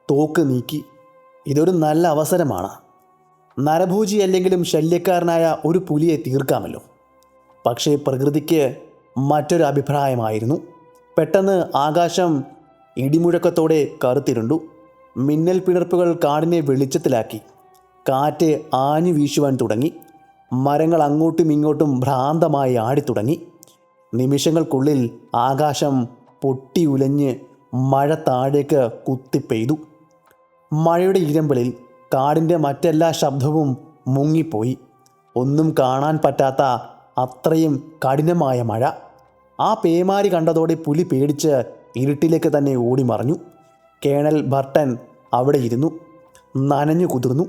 തോക്ക് നീക്കി. ഇതൊരു നല്ല അവസരമാണ്. നരഭോജി അല്ലെങ്കിലും ശല്യക്കാരനായ ഒരു പുലിയെ തീർക്കാമല്ലോ. പക്ഷേ പ്രകൃതിക്ക് മറ്റൊരു അഭിപ്രായമായിരുന്നു. പെട്ടെന്ന് ആകാശം ഇടിമുഴക്കത്തോടെ കറുത്തിരുണ്ടു. മിന്നൽ പിണർപ്പുകൾ കാടിനെ വെളിച്ചത്തിലാക്കി. കാറ്റ് ആഞ്ഞു വീശുവാൻ തുടങ്ങി. മരങ്ങൾ അങ്ങോട്ടും ഇങ്ങോട്ടും ഭ്രാന്തമായി ആടിത്തുടങ്ങി. നിമിഷങ്ങൾക്കുള്ളിൽ ആകാശം പൊട്ടി ഉലഞ്ഞ് മഴ താഴേക്ക് കുത്തിപ്പെയ്തു. മഴയുടെ ഇരമ്പലിൽ കാടിൻ്റെ മറ്റെല്ലാ ശബ്ദവും മുങ്ങിപ്പോയി. ഒന്നും കാണാൻ പറ്റാത്ത അത്രയും കഠിനമായ മഴ. ആ പേമാരി കണ്ടതോടെ പുലി പേടിച്ച് ഇരുട്ടിലേക്ക് തന്നെ ഓടി മറഞ്ഞു. കേണൽ ബർട്ടൻ അവിടെ ഇരുന്നു, നനഞ്ഞു കുതിർന്നു.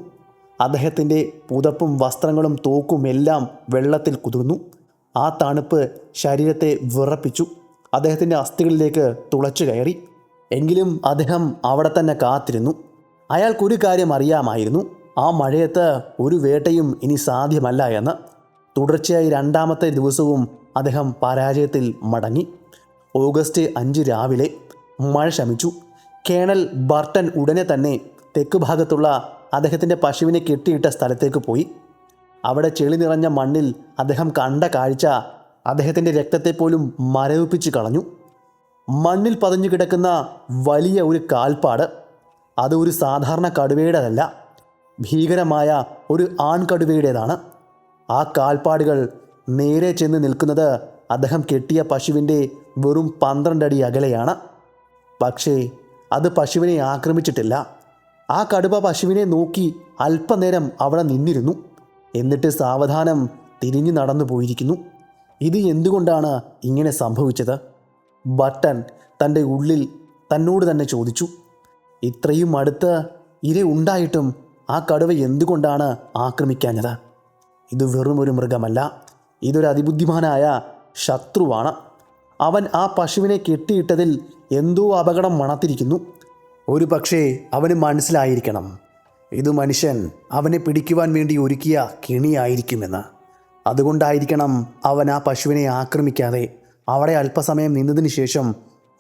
അദ്ദേഹത്തിൻ്റെ പുതപ്പും വസ്ത്രങ്ങളും തോക്കും എല്ലാം വെള്ളത്തിൽ കുതിർന്നു. ആ തണുപ്പ് ശരീരത്തെ വിറപ്പിച്ചു. അദ്ദേഹത്തിൻ്റെ അസ്ഥികളിലേക്ക് തുളച്ചു കയറി. എങ്കിലും അദ്ദേഹം അവിടെ തന്നെ കാത്തിരുന്നു. അയാൾക്കൊരു കാര്യം അറിയാമായിരുന്നു. ആ മഴയത്ത് ഒരു വേട്ടയും ഇനി സാധ്യമല്ല എന്ന്. തുടർച്ചയായി രണ്ടാമത്തെ ദിവസവും അദ്ദേഹം പരാജയത്തിൽ മടങ്ങി. ഓഗസ്റ്റ് 5 രാവിലെ മഴ ശമിച്ചു. കേണൽ ബർട്ടൻ ഉടനെ തന്നെ തെക്ക് ഭാഗത്തുള്ള അദ്ദേഹത്തിൻ്റെ പശുവിനെ കെട്ടിയിട്ട സ്ഥലത്തേക്ക് പോയി. അവിടെ ചെളി നിറഞ്ഞ മണ്ണിൽ അദ്ദേഹം കണ്ട കാഴ്ച അദ്ദേഹത്തിൻ്റെ രക്തത്തെപ്പോലും മരവിപ്പിച്ച് കളഞ്ഞു. മണ്ണിൽ പതിഞ്ഞു കിടക്കുന്ന വലിയ ഒരു കാൽപ്പാട്. അത് ഒരു സാധാരണ കടുവയുടേതല്ല, ഭീകരമായ ഒരു ആൺകടുവയുടേതാണ്. ആ കാൽപ്പാടുകൾ നേരെ ചെന്ന് നിൽക്കുന്നത് അദ്ദേഹം കെട്ടിയ പശുവിൻ്റെ വെറും 12 അടി അകലെയാണ്. പക്ഷേ അത് പശുവിനെ ആക്രമിച്ചിട്ടില്ല. ആ കടുവ പശുവിനെ നോക്കി അല്പനേരം അവിടെ നിന്നിരുന്നു. എന്നിട്ട് സാവധാനം തിരിഞ്ഞു നടന്നു പോയിരിക്കുന്നു. ഇത് എന്തുകൊണ്ടാണ് ഇങ്ങനെ സംഭവിച്ചത്? ബർട്ടൻ തൻ്റെ ഉള്ളിൽ തന്നോട് തന്നെ ചോദിച്ചു. ഇത്രയും അടുത്ത് ഇര ഉണ്ടായിട്ടും ആ കടുവ എന്തുകൊണ്ടാണ് ആക്രമിക്കാഞ്ഞത്? ഇത് വെറും ഒരു മൃഗമല്ല, ഇതൊരു അതിബുദ്ധിമാനായ ശത്രുവാണ്. അവൻ ആ പശുവിനെ കെട്ടിയിട്ടതിൽ എന്തോ അപകടം മണത്തിരിക്കുന്നു. ഒരു പക്ഷേ അവന് മനസ്സിലായിരിക്കണം, ഇത് മനുഷ്യൻ അവനെ പിടിക്കുവാൻ വേണ്ടി ഒരുക്കിയ കെണിയായിരിക്കുമെന്ന്. അതുകൊണ്ടായിരിക്കണം അവൻ ആ പശുവിനെ ആക്രമിക്കാതെ അവിടെ അല്പസമയം നിന്നതിന് ശേഷം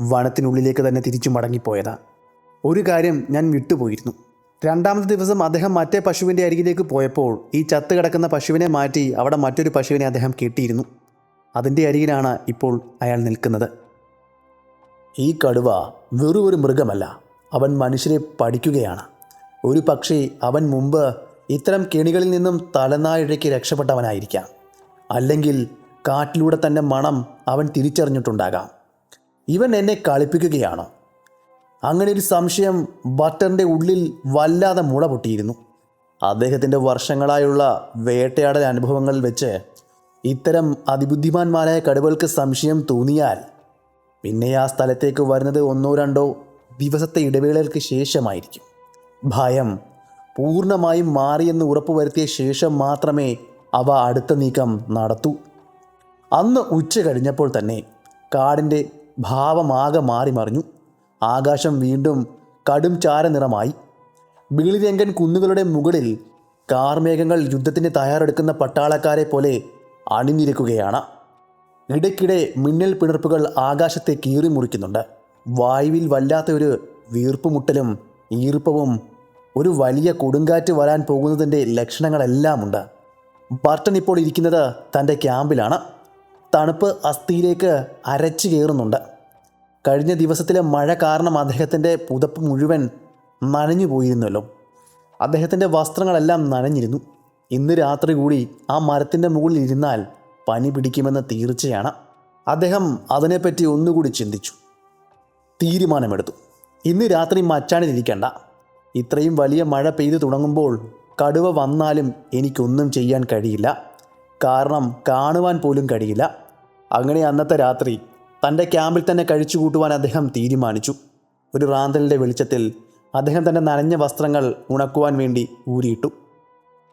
വനത്തിനുള്ളിലേക്ക് തന്നെ തിരിച്ചു മടങ്ങിപ്പോയത്. ഒരു കാര്യം ഞാൻ വിട്ടുപോയിരുന്നു. രണ്ടാമത്തെ ദിവസം അദ്ദേഹം മറ്റേ പശുവിൻ്റെ അരികിലേക്ക് പോയപ്പോൾ ഈ ചത്ത് കിടക്കുന്ന പശുവിനെ മാറ്റി അവിടെ മറ്റൊരു പശുവിനെ അദ്ദേഹം കെട്ടിയിരുന്നു. അതിൻ്റെ അരികിലാണ് ഇപ്പോൾ അയാൾ നിൽക്കുന്നത്. ഈ കടുവ വെറും ഒരു മൃഗമല്ല, അവൻ മനുഷ്യരെ പഠിക്കുകയാണ്. ഒരു പക്ഷേ അവൻ മുമ്പ് ഇത്തരം കെണികളിൽ നിന്നും തലനാരിഴയ്ക്ക് രക്ഷപ്പെട്ടവനായിരിക്കാം. അല്ലെങ്കിൽ കാട്ടിലൂടെ തന്നെ മണം അവൻ തിരിച്ചറിഞ്ഞിട്ടുണ്ടാകാം. ഇവൻ എന്നെ കളിപ്പിക്കുകയാണോ? അങ്ങനെ ഒരു സംശയം ബട്ടറിൻ്റെ ഉള്ളിൽ വല്ലാതെ മുള പൊട്ടിയിരുന്നു. അദ്ദേഹത്തിൻ്റെ വർഷങ്ങളായുള്ള വേട്ടയാടൽ അനുഭവങ്ങളിൽ വെച്ച് ഇത്തരം അതിബുദ്ധിമാന്മാരായ കടുവകൾക്ക് സംശയം തോന്നിയാൽ പിന്നെ ആ സ്ഥലത്തേക്ക് വരുന്നത് 1-2 ദിവസത്തെ ഇടവേളകൾക്ക് ശേഷമായിരിക്കും. ഭയം പൂർണ്ണമായും മാറിയെന്ന് ഉറപ്പുവരുത്തിയ ശേഷം മാത്രമേ അവ അടുത്ത നീക്കം നടത്തൂ. അന്ന് ഉച്ച കഴിഞ്ഞപ്പോൾ തന്നെ കാടിൻ്റെ ഭാവമാകെ മാറി മറിഞ്ഞു. ആകാശം വീണ്ടും കടും ചാരനിറമായി. ബീളിരംഗൻ കുന്നുകളുടെ മുകളിൽ കാർമേഘങ്ങൾ യുദ്ധത്തിന് തയ്യാറെടുക്കുന്ന പട്ടാളക്കാരെ പോലെ അണിനിരക്കുകയാണ്. ഇടയ്ക്കിടെ മിന്നൽ പിണർപ്പുകൾ ആകാശത്തെ കീറി മുറിക്കുന്നുണ്ട്. വായുവിൽ വല്ലാത്തൊരു വീർപ്പുമുട്ടലും ഈർപ്പവും, ഒരു വലിയ കൊടുങ്കാറ്റ് വരാൻ പോകുന്നതിൻ്റെ ലക്ഷണങ്ങളെല്ലാമുണ്ട്. ബർട്ടൻ ഇപ്പോൾ ഇരിക്കുന്നത് തൻ്റെ ക്യാമ്പിലാണ്. തണുപ്പ് അസ്ഥിയിലേക്ക് അരച്ചു കയറുന്നുണ്ട്. കഴിഞ്ഞ ദിവസത്തിലെ മഴ കാരണം അദ്ദേഹത്തിൻ്റെ പുതപ്പ് മുഴുവൻ നനഞ്ഞു പോയിരുന്നല്ലോ. അദ്ദേഹത്തിൻ്റെ വസ്ത്രങ്ങളെല്ലാം നനഞ്ഞിരുന്നു. ഇന്ന് രാത്രി കൂടി ആ മരത്തിൻ്റെ മുകളിൽ ഇരുന്നാൽ പനി പിടിക്കുമെന്ന് തീർച്ചയാണ്. അദ്ദേഹം അതിനെപ്പറ്റി ഒന്നുകൂടി ചിന്തിച്ചു. തീരുമാനമെടുത്തു. ഇന്ന് രാത്രി മച്ചാനിരിക്കണ്ട. ഇത്രയും വലിയ മഴ പെയ്തു തുടങ്ങുമ്പോൾ കടുവ വന്നാലും എനിക്കൊന്നും ചെയ്യാൻ കഴിയില്ല. കാരണം കാണുവാൻ പോലും കഴിയില്ല. അങ്ങനെ അന്നത്തെ രാത്രി തൻ്റെ ക്യാമ്പിൽ തന്നെ കഴിച്ചു കൂട്ടുവാൻ അദ്ദേഹം തീരുമാനിച്ചു. ഒരു റാന്തലിൻ്റെ വെളിച്ചത്തിൽ അദ്ദേഹം തൻ്റെ നനഞ്ഞ വസ്ത്രങ്ങൾ ഉണക്കുവാൻ വേണ്ടി ഊരിയിട്ടു.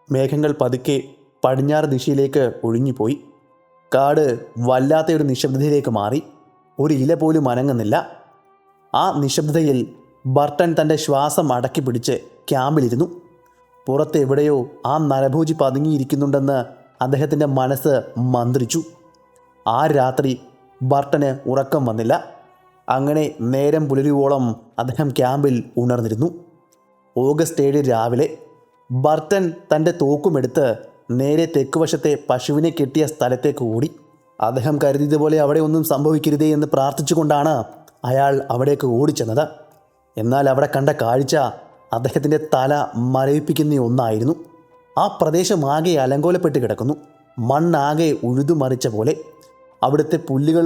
മേഘങ്ങൾ പതുക്കെ പടിഞ്ഞാറ് ദിശയിലേക്ക് ഒഴിഞ്ഞുപോയി. കാട് വല്ലാത്തൊരു നിശബ്ദതയിലേക്ക് മാറി. ഒരു ഇല പോലും അനങ്ങുന്നില്ല. ആ നിശബ്ദതയിൽ ബർട്ടൻ തൻ്റെ ശ്വാസം അടക്കി പിടിച്ച് ക്യാമ്പിലിരുന്നു. പുറത്ത് എവിടെയോ ആ നരഭോജി പതുങ്ങിയിരിക്കുന്നുണ്ടെന്ന് അദ്ദേഹത്തിൻ്റെ മനസ്സ് മന്ത്രിച്ചു. ആ രാത്രി ബർട്ടന് ഉറക്കം വന്നില്ല. അങ്ങനെ നേരം പുലരുവോളം അദ്ദേഹം ക്യാമ്പിൽ ഉണർന്നിരുന്നു. ഓഗസ്റ്റ് 7 രാവിലെ ബർട്ടൻ തൻ്റെ തോക്കുമെടുത്ത് നേരെ തെക്കുവശത്തെ പശുവിനെ കെട്ടിയ സ്ഥലത്തേക്ക് ഓടി. അദ്ദേഹം കരുതിയതുപോലെ അവിടെ ഒന്നും സംഭവിക്കരുതേ എന്ന് പ്രാർത്ഥിച്ചുകൊണ്ടാണ് അയാൾ അവിടേക്ക് ഓടിച്ചെന്നത്. എന്നാൽ അവിടെ കണ്ട കാഴ്ച അദ്ദേഹത്തിൻ്റെ തല മരവിപ്പിക്കുന്ന ഒന്നായിരുന്നു. ആ പ്രദേശം ആകെ അലങ്കോലപ്പെട്ട് കിടക്കുന്നു. മണ്ണാകെ ഉഴുതുമറിച്ച പോലെ. അവിടുത്തെ പുല്ലുകൾ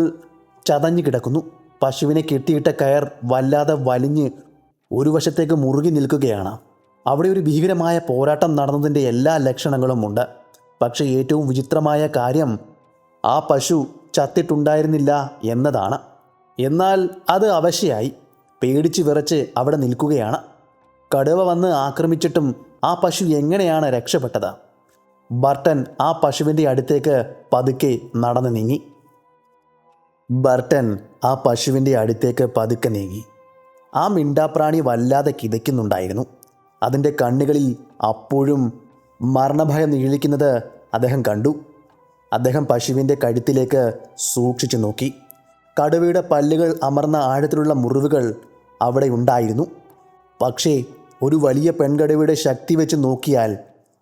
ചതഞ്ഞു കിടക്കുന്നു. പശുവിനെ കെട്ടിയിട്ട കയർ വല്ലാതെ വലിഞ്ഞ് ഒരു വശത്തേക്ക് മുറുകി നിൽക്കുകയാണ്. അവിടെ ഒരു ഭീകരമായ പോരാട്ടം നടന്നതിൻ്റെ എല്ലാ ലക്ഷണങ്ങളും ഉണ്ട്. പക്ഷേ ഏറ്റവും വിചിത്രമായ കാര്യം ആ പശു ചത്തിട്ടുണ്ടായിരുന്നില്ല എന്നതാണ്. എന്നാൽ അത് അവശയായി പേടിച്ച് വിറച്ച് അവിടെ നിൽക്കുകയാണ്. കടുവ വന്ന് ആക്രമിച്ചിട്ടും ആ പശു എങ്ങനെയാണ് രക്ഷപ്പെട്ടത്? ബർട്ടൻ ആ പശുവിൻ്റെ അടുത്തേക്ക് പതുക്കെ നടന്നു നീങ്ങി. ആ മിണ്ടാപ്രാണി വല്ലാതെ കിതയ്ക്കുന്നുണ്ടായിരുന്നു. അതിൻ്റെ കണ്ണുകളിൽ അപ്പോഴും മരണഭയം നീളിക്കുന്നത് അദ്ദേഹം കണ്ടു. അദ്ദേഹം പശുവിൻ്റെ കഴുത്തിലേക്ക് സൂക്ഷിച്ചു നോക്കി. കടുവയുടെ പല്ലുകൾ അമർന്ന ആഴത്തിലുള്ള മുറിവുകൾ അവിടെ ഉണ്ടായിരുന്നു. പക്ഷേ ഒരു വലിയ പെൺകടുവയുടെ ശക്തി വെച്ച് നോക്കിയാൽ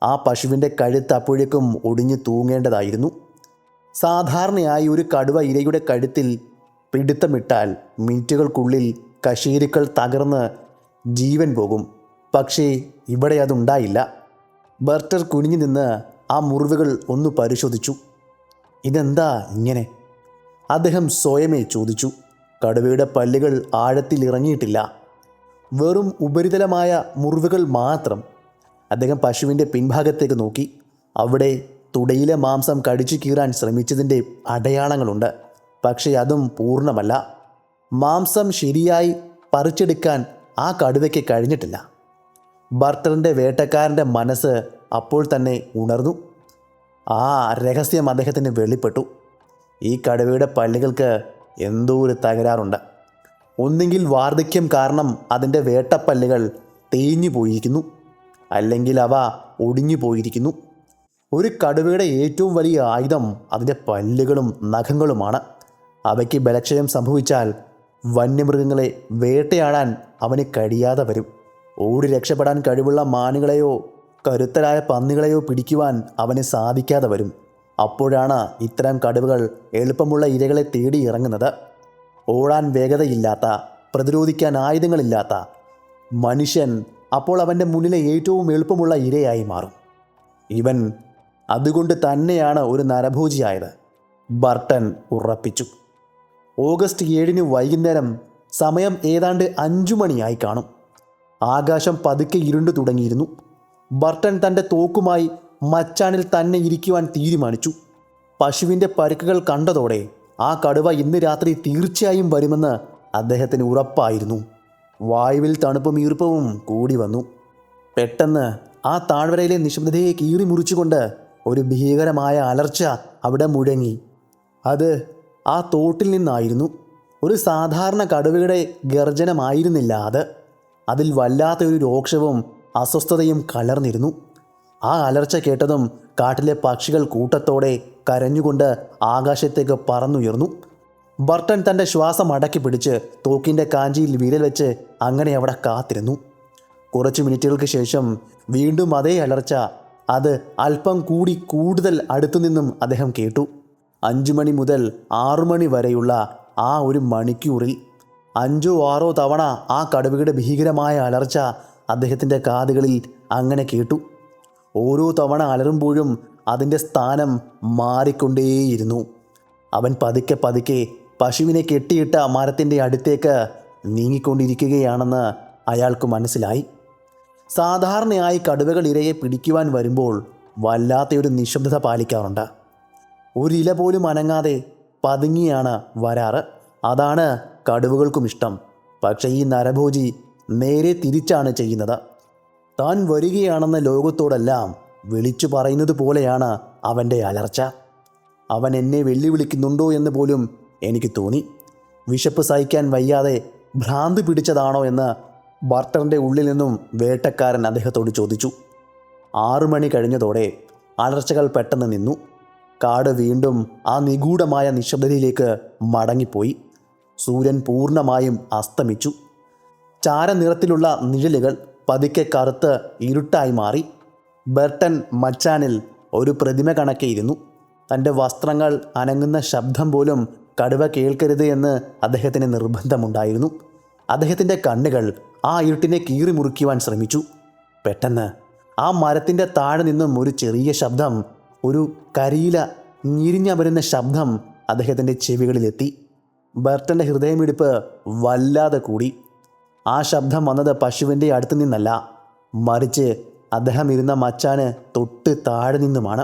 ആ പശുവിൻ്റെ കഴുത്ത് അപ്പോഴേക്കും ഒടിഞ്ഞു തൂങ്ങേണ്ടതായിരുന്നു. സാധാരണയായി ഒരു കടുവ ഇരയുടെ കഴുത്തിൽ പിടുത്തമിട്ടാൽ മിനിറ്റുകൾക്കുള്ളിൽ കശേരുക്കൾ തകർന്ന് ജീവൻ പോകും. പക്ഷേ ഇവിടെ അതുണ്ടായില്ല. ബർട്ടർ കുനിഞ്ഞു നിന്ന് ആ മുറിവുകൾ ഒന്ന് പരിശോധിച്ചു. ഇതെന്താ ഇങ്ങനെ? അദ്ദേഹം സ്വയമേ ചോദിച്ചു. കടുവയുടെ പല്ലുകൾ ആഴത്തിൽ ഇറങ്ങിയിട്ടില്ല, വെറും ഉപരിതലമായ മുറിവുകൾ മാത്രം. അദ്ദേഹം പശുവിൻ്റെ പിൻഭാഗത്തേക്ക് നോക്കി. അവിടെ തുടയിലെ മാംസം കടിച്ചു കീറാൻ ശ്രമിച്ചതിൻ്റെ അടയാളങ്ങളുണ്ട്. പക്ഷേ അതും പൂർണ്ണമല്ല. മാംസം ശരിയായി പറിച്ചെടുക്കാൻ ആ കടുവയ്ക്ക് കഴിഞ്ഞിട്ടില്ല. ബർട്ടറിൻ്റെ വേട്ടക്കാരൻ്റെ മനസ്സ് അപ്പോൾ തന്നെ ഉണർന്നു. ആ രഹസ്യം അദ്ദേഹത്തിന് വെളിപ്പെട്ടു. ഈ കടുവയുടെ പല്ലുകൾക്ക് എന്തോ ഒരു തകരാറുണ്ട്. ഒന്നുകിൽ വാർദ്ധക്യം കാരണം അതിൻ്റെ വേട്ടപ്പല്ലുകൾ തേഞ്ഞു പോയിരിക്കുന്നു, അല്ലെങ്കിൽ അവ ഒടിഞ്ഞു പോയിരിക്കുന്നു. ഒരു കടുവയുടെ ഏറ്റവും വലിയ ആയുധം അതിൻ്റെ പല്ലുകളും നഖങ്ങളുമാണ്. അവയ്ക്ക് ബലക്ഷയം സംഭവിച്ചാൽ വന്യമൃഗങ്ങളെ വേട്ടയാടാൻ അവന് കഴിയാതെ വരും. ഓടി രക്ഷപ്പെടാൻ കഴിവുള്ള മാനുകളെയോ കരുത്തരായ പന്നികളെയോ പിടിക്കുവാൻ അവന് സാധിക്കാതെ വരും. അപ്പോഴാണ് ഇത്തരം കടുവകൾ എളുപ്പമുള്ള ഇരകളെ തേടി ഇറങ്ങുന്നത്. ഓടാൻ വേഗതയില്ലാത്ത, പ്രതിരോധിക്കാൻ ആയുധങ്ങളില്ലാത്ത മനുഷ്യൻ അപ്പോൾ അവൻ്റെ മുന്നിലെ ഏറ്റവും എളുപ്പമുള്ള ഇരയായി മാറും. ഇവൻ അതുകൊണ്ട് തന്നെയാണ് ഒരു നരഭോജിയായത്, ബർട്ടൻ ഉറപ്പിച്ചു. ഓഗസ്റ്റ് 7 വൈകുന്നേരം. സമയം ഏതാണ്ട് 5 മണിയായി കാണും. ആകാശം പതുക്കെ ഇരുണ്ടു തുടങ്ങിയിരുന്നു. ബർട്ടൻ തൻ്റെ തോക്കുമായി മച്ചാനിൽ തന്നെ ഇരിക്കുവാൻ തീരുമാനിച്ചു. പശുവിൻ്റെ പരുക്കുകൾ കണ്ടതോടെ ആ കടുവ ഇന്ന് രാത്രി തീർച്ചയായും വരുമെന്ന് അദ്ദേഹത്തിന് ഉറപ്പായിരുന്നു. വായുവിൽ തണുപ്പും ഈർപ്പവും കൂടി വന്നു. പെട്ടെന്ന് ആ താഴ്വരയിലെ നിശബ്ദതയെ കീറി മുറിച്ചുകൊണ്ട് ഒരു ഭീകരമായ അലർച്ച അവിടെ മുഴങ്ങി. അത് ആ തോട്ടിൽ നിന്നായിരുന്നു. ഒരു സാധാരണ കടുവയുടെ ഗർജനമായിരുന്നില്ല അത്. അതിൽ വല്ലാത്തൊരു രോക്ഷവും അസ്വസ്ഥതയും കലർന്നിരുന്നു. ആ അലർച്ച കേട്ടതും കാട്ടിലെ പക്ഷികൾ കൂട്ടത്തോടെ കരഞ്ഞുകൊണ്ട് ആകാശത്തേക്ക് പറന്നുയർന്നു. ബർട്ടൻ തൻ്റെ ശ്വാസം അടക്കി പിടിച്ച് തോക്കിൻ്റെ കാഞ്ചിയിൽ വിരൽ വെച്ച് അങ്ങനെ അവിടെ കാത്തിരുന്നു. കുറച്ച് മിനിറ്റുകൾക്ക് ശേഷം വീണ്ടും അതേ അലർച്ച. അത് അല്പം കൂടി കൂടുതൽ അടുത്തുനിന്നും അദ്ദേഹം കേട്ടു. 5 മണി മുതൽ 6 മണി വരെയുള്ള ആ ഒരു മണിക്കൂറിൽ 5-6 തവണ ആ കടുവയുടെ ഭീകരമായ അലർച്ച അദ്ദേഹത്തിൻ്റെ കാതുകളിൽ അങ്ങനെ കേട്ടു. ഓരോ തവണ അലറുമ്പോഴും അതിൻ്റെ സ്ഥാനം മാറിക്കൊണ്ടേയിരുന്നു. അവൻ പതുക്കെ പതുക്കെ പശുവിനെ കെട്ടിയിട്ട മരത്തിൻ്റെ അടുത്തേക്ക് നീങ്ങിക്കൊണ്ടിരിക്കുകയാണെന്ന് അയാൾക്ക് മനസ്സിലായി. സാധാരണയായി കടുവകൾ ഇരയെ പിടിക്കുവാൻ വരുമ്പോൾ വല്ലാത്തൊരു നിശബ്ദത പാലിക്കാറുണ്ട്. ഒരില പോലും അനങ്ങാതെ പതുങ്ങിയാണ് വരാറ്. അതാണ് കടുവകൾക്കും ഇഷ്ടം. പക്ഷേ ഈ നരഭോജി നേരെ തിരിച്ചാണ് ചെയ്യുന്നത്. താൻ വരികയാണെന്ന ലോകത്തോടെല്ലാം വിളിച്ചു പറയുന്നത് പോലെയാണ് അവൻ്റെ അലർച്ച. അവൻ എന്നെ വെല്ലുവിളിക്കുന്നുണ്ടോ എന്ന് പോലും എനിക്ക് തോന്നി. വിശപ്പ് സഹിക്കാൻ വയ്യാതെ ഭ്രാന്ത് പിടിച്ചതാണോ എന്ന് ബർട്ടറിൻ്റെ ഉള്ളിൽ നിന്നും വേട്ടക്കാരൻ അദ്ദേഹത്തോട് ചോദിച്ചു. 6 മണി കഴിഞ്ഞതോടെ അലർച്ചകൾ പെട്ടെന്ന് നിന്നു. കാട് വീണ്ടും ആ നിഗൂഢമായ നിശബ്ദതയിലേക്ക് മടങ്ങിപ്പോയി. സൂര്യൻ പൂർണ്ണമായും അസ്തമിച്ചു. ചാരനിറത്തിലുള്ള നിഴലുകൾ പതുക്കെ കറുത്ത് ഇരുട്ടായി മാറി. ബർട്ടൻ മച്ചാനിൽ ഒരു പ്രതിമ കണക്കെയിരുന്നു. തൻ്റെ വസ്ത്രങ്ങൾ അനങ്ങുന്ന ശബ്ദം പോലും കടുവ കേൾക്കരുത് എന്ന് അദ്ദേഹത്തിന് നിർബന്ധമുണ്ടായിരുന്നു. അദ്ദേഹത്തിൻ്റെ കണ്ണുകൾ ആ ഇരുട്ടിനെ കീറി മുറിക്കുവാൻ ശ്രമിച്ചു. പെട്ടെന്ന് ആ മരത്തിൻ്റെ താഴെ നിന്നും ഒരു ചെറിയ ശബ്ദം, ഒരു കരിയില ഞിരിഞ്ഞമരുന്ന ശബ്ദം അദ്ദേഹത്തിൻ്റെ ചെവികളിലെത്തി. ബർട്ടൻ്റെ ഹൃദയമിടിപ്പ് വല്ലാതെ കൂടി. ആ ശബ്ദം വന്നത് പശുവിൻ്റെ അടുത്തു നിന്നല്ല, മറിച്ച് അദ്ദേഹം ഇരുന്ന മച്ചാന് തൊട്ട് താഴെ നിന്നുമാണ്.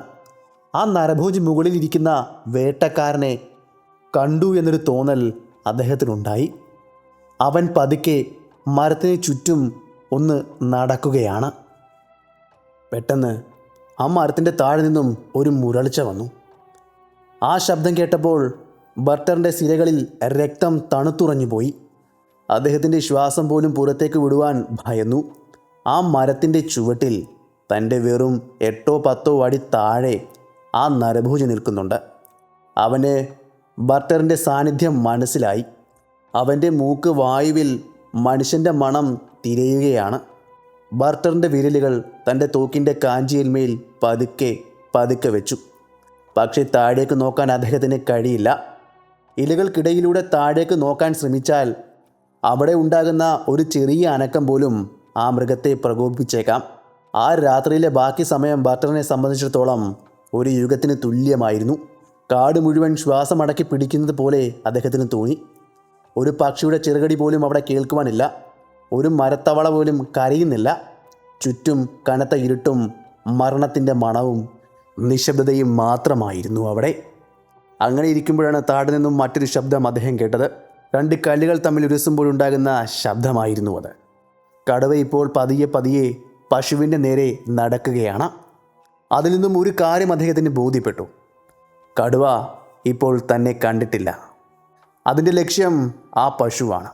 ആ നരഭോജി മുകളിലിരിക്കുന്ന വേട്ടക്കാരനെ കണ്ടു എന്നൊരു തോന്നൽ അദ്ദേഹത്തിനുണ്ടായി. അവൻ പതുക്കെ മരത്തിന് ചുറ്റും ഒന്ന് നടക്കുകയാണ്. പെട്ടെന്ന് ആ മരത്തിൻ്റെ താഴെ നിന്നും ഒരു മുരൾച്ച വന്നു. ആ ശബ്ദം കേട്ടപ്പോൾ ബർട്ടറിൻ്റെ സിരകളിൽ രക്തം തണുത്തുറഞ്ഞു പോയി. അദ്ദേഹത്തിൻ്റെ ശ്വാസം പോലും പുറത്തേക്ക് വിടുവാൻ ഭയന്നു. ആ മരത്തിൻ്റെ ചുവട്ടിൽ തൻ്റെ വെറും 8-10 അടി താഴെ ആ നരഭോജി നിൽക്കുന്നുണ്ട്. അവന് ബർട്ടറിൻ്റെ സാന്നിധ്യം മനസ്സിലായി. അവൻ്റെ മൂക്ക് വായുവിൽ മനുഷ്യൻ്റെ മണം തിരയുകയാണ്. ബർട്ടറിൻ്റെ വിരലുകൾ തൻ്റെ തോക്കിൻ്റെ കാഞ്ചിയിന്മേൽ പതുക്കെ പതുക്കെ വെച്ചു. പക്ഷേ താഴേക്ക് നോക്കാൻ അദ്ദേഹത്തിന് കഴിയില്ല. ഇലകൾക്കിടയിലൂടെ താഴേക്ക് നോക്കാൻ ശ്രമിച്ചാൽ അവിടെ ഉണ്ടാകുന്ന ഒരു ചെറിയ അനക്കം പോലും ആ മൃഗത്തെ പ്രകോപിപ്പിച്ചേക്കാം. ആ രാത്രിയിലെ ബാക്കി സമയം ബർട്ടറിനെ സംബന്ധിച്ചിടത്തോളം ഒരു യുഗത്തിന് തുല്യമായിരുന്നു. കാട് മുഴുവൻ ശ്വാസമടക്കി പിടിക്കുന്നത് പോലെ അദ്ദേഹത്തിന് തോന്നി. ഒരു പക്ഷിയുടെ ചെറുകടി പോലും അവിടെ കേൾക്കുവാനില്ല. ഒരു മരത്തവള പോലും കരയുന്നില്ല. ചുറ്റും കനത്ത ഇരുട്ടും മരണത്തിൻ്റെ മണവും നിശബ്ദതയും മാത്രമായിരുന്നു അവിടെ. അങ്ങനെ ഇരിക്കുമ്പോഴാണ് താഴെ നിന്നും മറ്റൊരു ശബ്ദം അദ്ദേഹം കേട്ടത്. 2 കല്ലുകൾ തമ്മിൽ ഉരസുമ്പോഴുണ്ടാകുന്ന ശബ്ദമായിരുന്നു അത്. കടുവ ഇപ്പോൾ പതിയെ പതിയെ പശുവിൻ്റെ നേരെ നടക്കുകയാണ്. അതിൽ നിന്നും ഒരു കാര്യം അദ്ദേഹത്തിന് ബോധ്യപ്പെട്ടു. കടുവ ഇപ്പോൾ തന്നെ കണ്ടിട്ടില്ല. അതിൻ്റെ ലക്ഷ്യം ആ പശുവാണ്.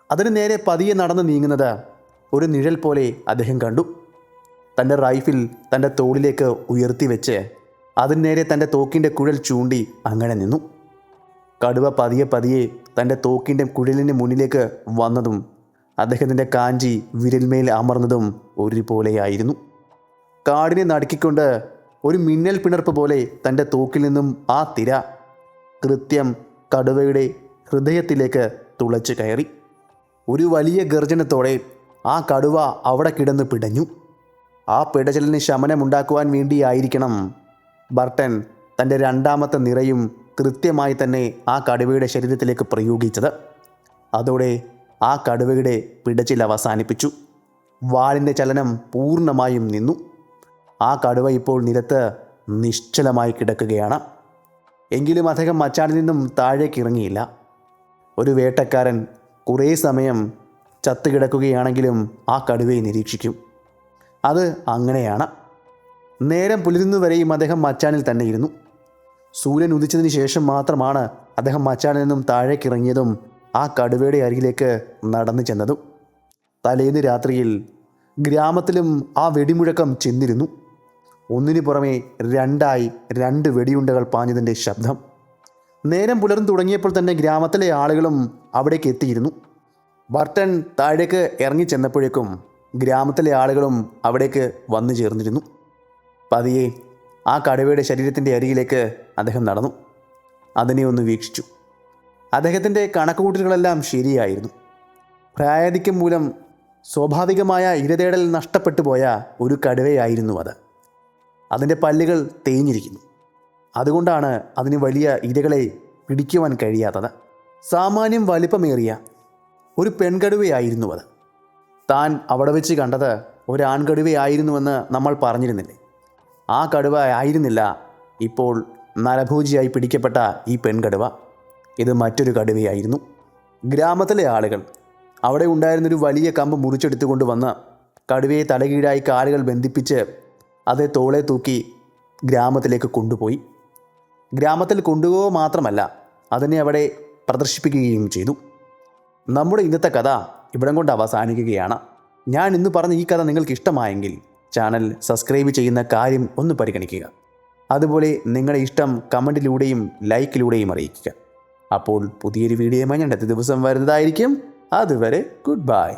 അതിന് നേരെ പതിയെ നടന്ന് നീങ്ങുന്നത് ഒരു നിഴൽ പോലെ അദ്ദേഹം കണ്ടു. തൻ്റെ റൈഫിൽ തൻ്റെ തോളിലേക്ക് ഉയർത്തി വെച്ച് അതിന് നേരെ തൻ്റെ തോക്കിൻ്റെ കുഴൽ ചൂണ്ടി അങ്ങനെ നിന്നു. കടുവ പതിയെ പതിയെ തൻ്റെ തോക്കിൻ്റെ കുഴലിന് മുന്നിലേക്ക് വന്നതും അദ്ദേഹത്തിൻ്റെ കാഞ്ചി വിരൽമേൽ അമർന്നതും ഒരുപോലെയായിരുന്നു. കാടിനെ നടുക്കിക്കൊണ്ട് ഒരു മിന്നൽ പിണർപ്പ് പോലെ തൻ്റെ തോക്കിൽ നിന്നും ആ തിര കൃത്യം കടുവയുടെ ഹൃദയത്തിലേക്ക് തുളച്ചു കയറി. ഒരു വലിയ ഗർജനത്തോടെ ആ കടുവ അവിടെ കിടന്ന് പിടഞ്ഞു. ആ പിടചലിന് ശമനമുണ്ടാക്കുവാൻ വേണ്ടിയായിരിക്കണം ബർട്ടൻ തൻ്റെ 2ാമത്തെ നിറയും കൃത്യമായി തന്നെ ആ കടുവയുടെ ശരീരത്തിലേക്ക് പ്രയോഗിച്ചത്. അതോടെ ആ കടുവയുടെ പിടച്ചിൽ അവസാനിപ്പിച്ചു. വാലിൻ്റെ ചലനം പൂർണ്ണമായും നിന്നു. ആ കടുവ ഇപ്പോൾ നിലത്ത് നിശ്ചലമായി കിടക്കുകയാണ്. എങ്കിലും അദ്ദേഹം മച്ചാനിൽ നിന്നും താഴേക്ക് ഇറങ്ങിയില്ല. ഒരു വേട്ടക്കാരൻ കുറേ സമയം ചത്തുകിടക്കുകയാണെങ്കിലും ആ കടുവയെ നിരീക്ഷിക്കും. അത് അങ്ങനെയാണ്. നേരം പുലരുന്നവരെയും അദ്ദേഹം മച്ചാനിൽ തന്നെ ഇരുന്നു. സൂര്യൻ ഉദിച്ചതിന് ശേഷം മാത്രമാണ് അദ്ദേഹം മച്ചാനിൽ നിന്നും താഴേക്ക് ഇറങ്ങിയതും ആ കടുവയുടെ അരികിലേക്ക് നടന്നു ചെന്നതും. തലേന്ന് രാത്രിയിൽ ഗ്രാമത്തിലും ആ വെടിമുഴക്കം ചെന്നിരുന്നു. ഒന്നിനു പുറമെ 2 വെടിയുണ്ടകൾ പാഞ്ഞതിൻ്റെ ശബ്ദം. നേരം പുലർന്നു തുടങ്ങിയപ്പോൾ തന്നെ ഗ്രാമത്തിലെ ആളുകളും അവിടേക്ക് എത്തിയിരുന്നു. ബർട്ടൻ താഴേക്ക് ഇറങ്ങി ചെന്നപ്പോഴേക്കും ഗ്രാമത്തിലെ ആളുകളും അവിടേക്ക് വന്നു ചേർന്നിരുന്നു. പതിയെ ആ കടുവയുടെ ശരീരത്തിൻ്റെ അരികിലേക്ക് അദ്ദേഹം നടന്നു. അതിനെ ഒന്ന് വീക്ഷിച്ചു. അദ്ദേഹത്തിൻ്റെ കണക്കുകൂട്ടലുകളെല്ലാം ശരിയായിരുന്നു. പ്രായാധിക്യം മൂലം സ്വാഭാവികമായ ഇരതേടൽ നഷ്ടപ്പെട്ടു പോയ ഒരു കടുവയായിരുന്നു അത്. അതിൻ്റെ പല്ലുകൾ തേഞ്ഞിരിക്കുന്നു. അതുകൊണ്ടാണ് അതിന് വലിയ ഇരകളെ പിടിക്കുവാൻ കഴിയാത്തത്. സാമാന്യം വലിപ്പമേറിയ ഒരു പെൺകടുവയായിരുന്നു അത്. താൻ അവിടെ വെച്ച് കണ്ടത് ഒരു ആൺകടുവയായിരുന്നുവെന്ന് നമ്മൾ പറഞ്ഞിരുന്നില്ലേ? ആ കടുവ ആയിരുന്നില്ല ഇപ്പോൾ നരഭോജിയായി പിടിക്കപ്പെട്ട ഈ പെൺകടുവ. ഇത് മറ്റൊരു കടുവയായിരുന്നു. ഗ്രാമത്തിലെ ആളുകൾ അവിടെ ഉണ്ടായിരുന്നൊരു വലിയ കമ്പ് മുറിച്ചെടുത്തുകൊണ്ട് വന്ന് കടുവയെ തലകീഴായി കാലുകൾ ബന്ധിപ്പിച്ച് അത് തോളെ തൂക്കി ഗ്രാമത്തിലേക്ക് കൊണ്ടുപോയി. ഗ്രാമത്തിൽ കൊണ്ടുപോവുക മാത്രമല്ല, അതിനെ അവിടെ പ്രദർശിപ്പിക്കുകയും ചെയ്തു. നമ്മുടെ ഇന്നത്തെ കഥ ഇവിടം കൊണ്ട് അവസാനിക്കുകയാണ്. ഞാൻ ഇന്ന് പറഞ്ഞ ഈ കഥ നിങ്ങൾക്ക് ഇഷ്ടമായെങ്കിൽ ചാനൽ സബ്സ്ക്രൈബ് ചെയ്യുന്ന കാര്യം ഒന്ന് പരിഗണിക്കുക. അതുപോലെ നിങ്ങളുടെ ഇഷ്ടം കമൻറ്റിലൂടെയും ലൈക്കിലൂടെയും അറിയിക്കുക. അപ്പോൾ പുതിയൊരു വീഡിയോയുമായി ഞാൻ അടുത്ത ദിവസം വരുന്നതായിരിക്കും. അതുവരെ ഗുഡ് ബൈ.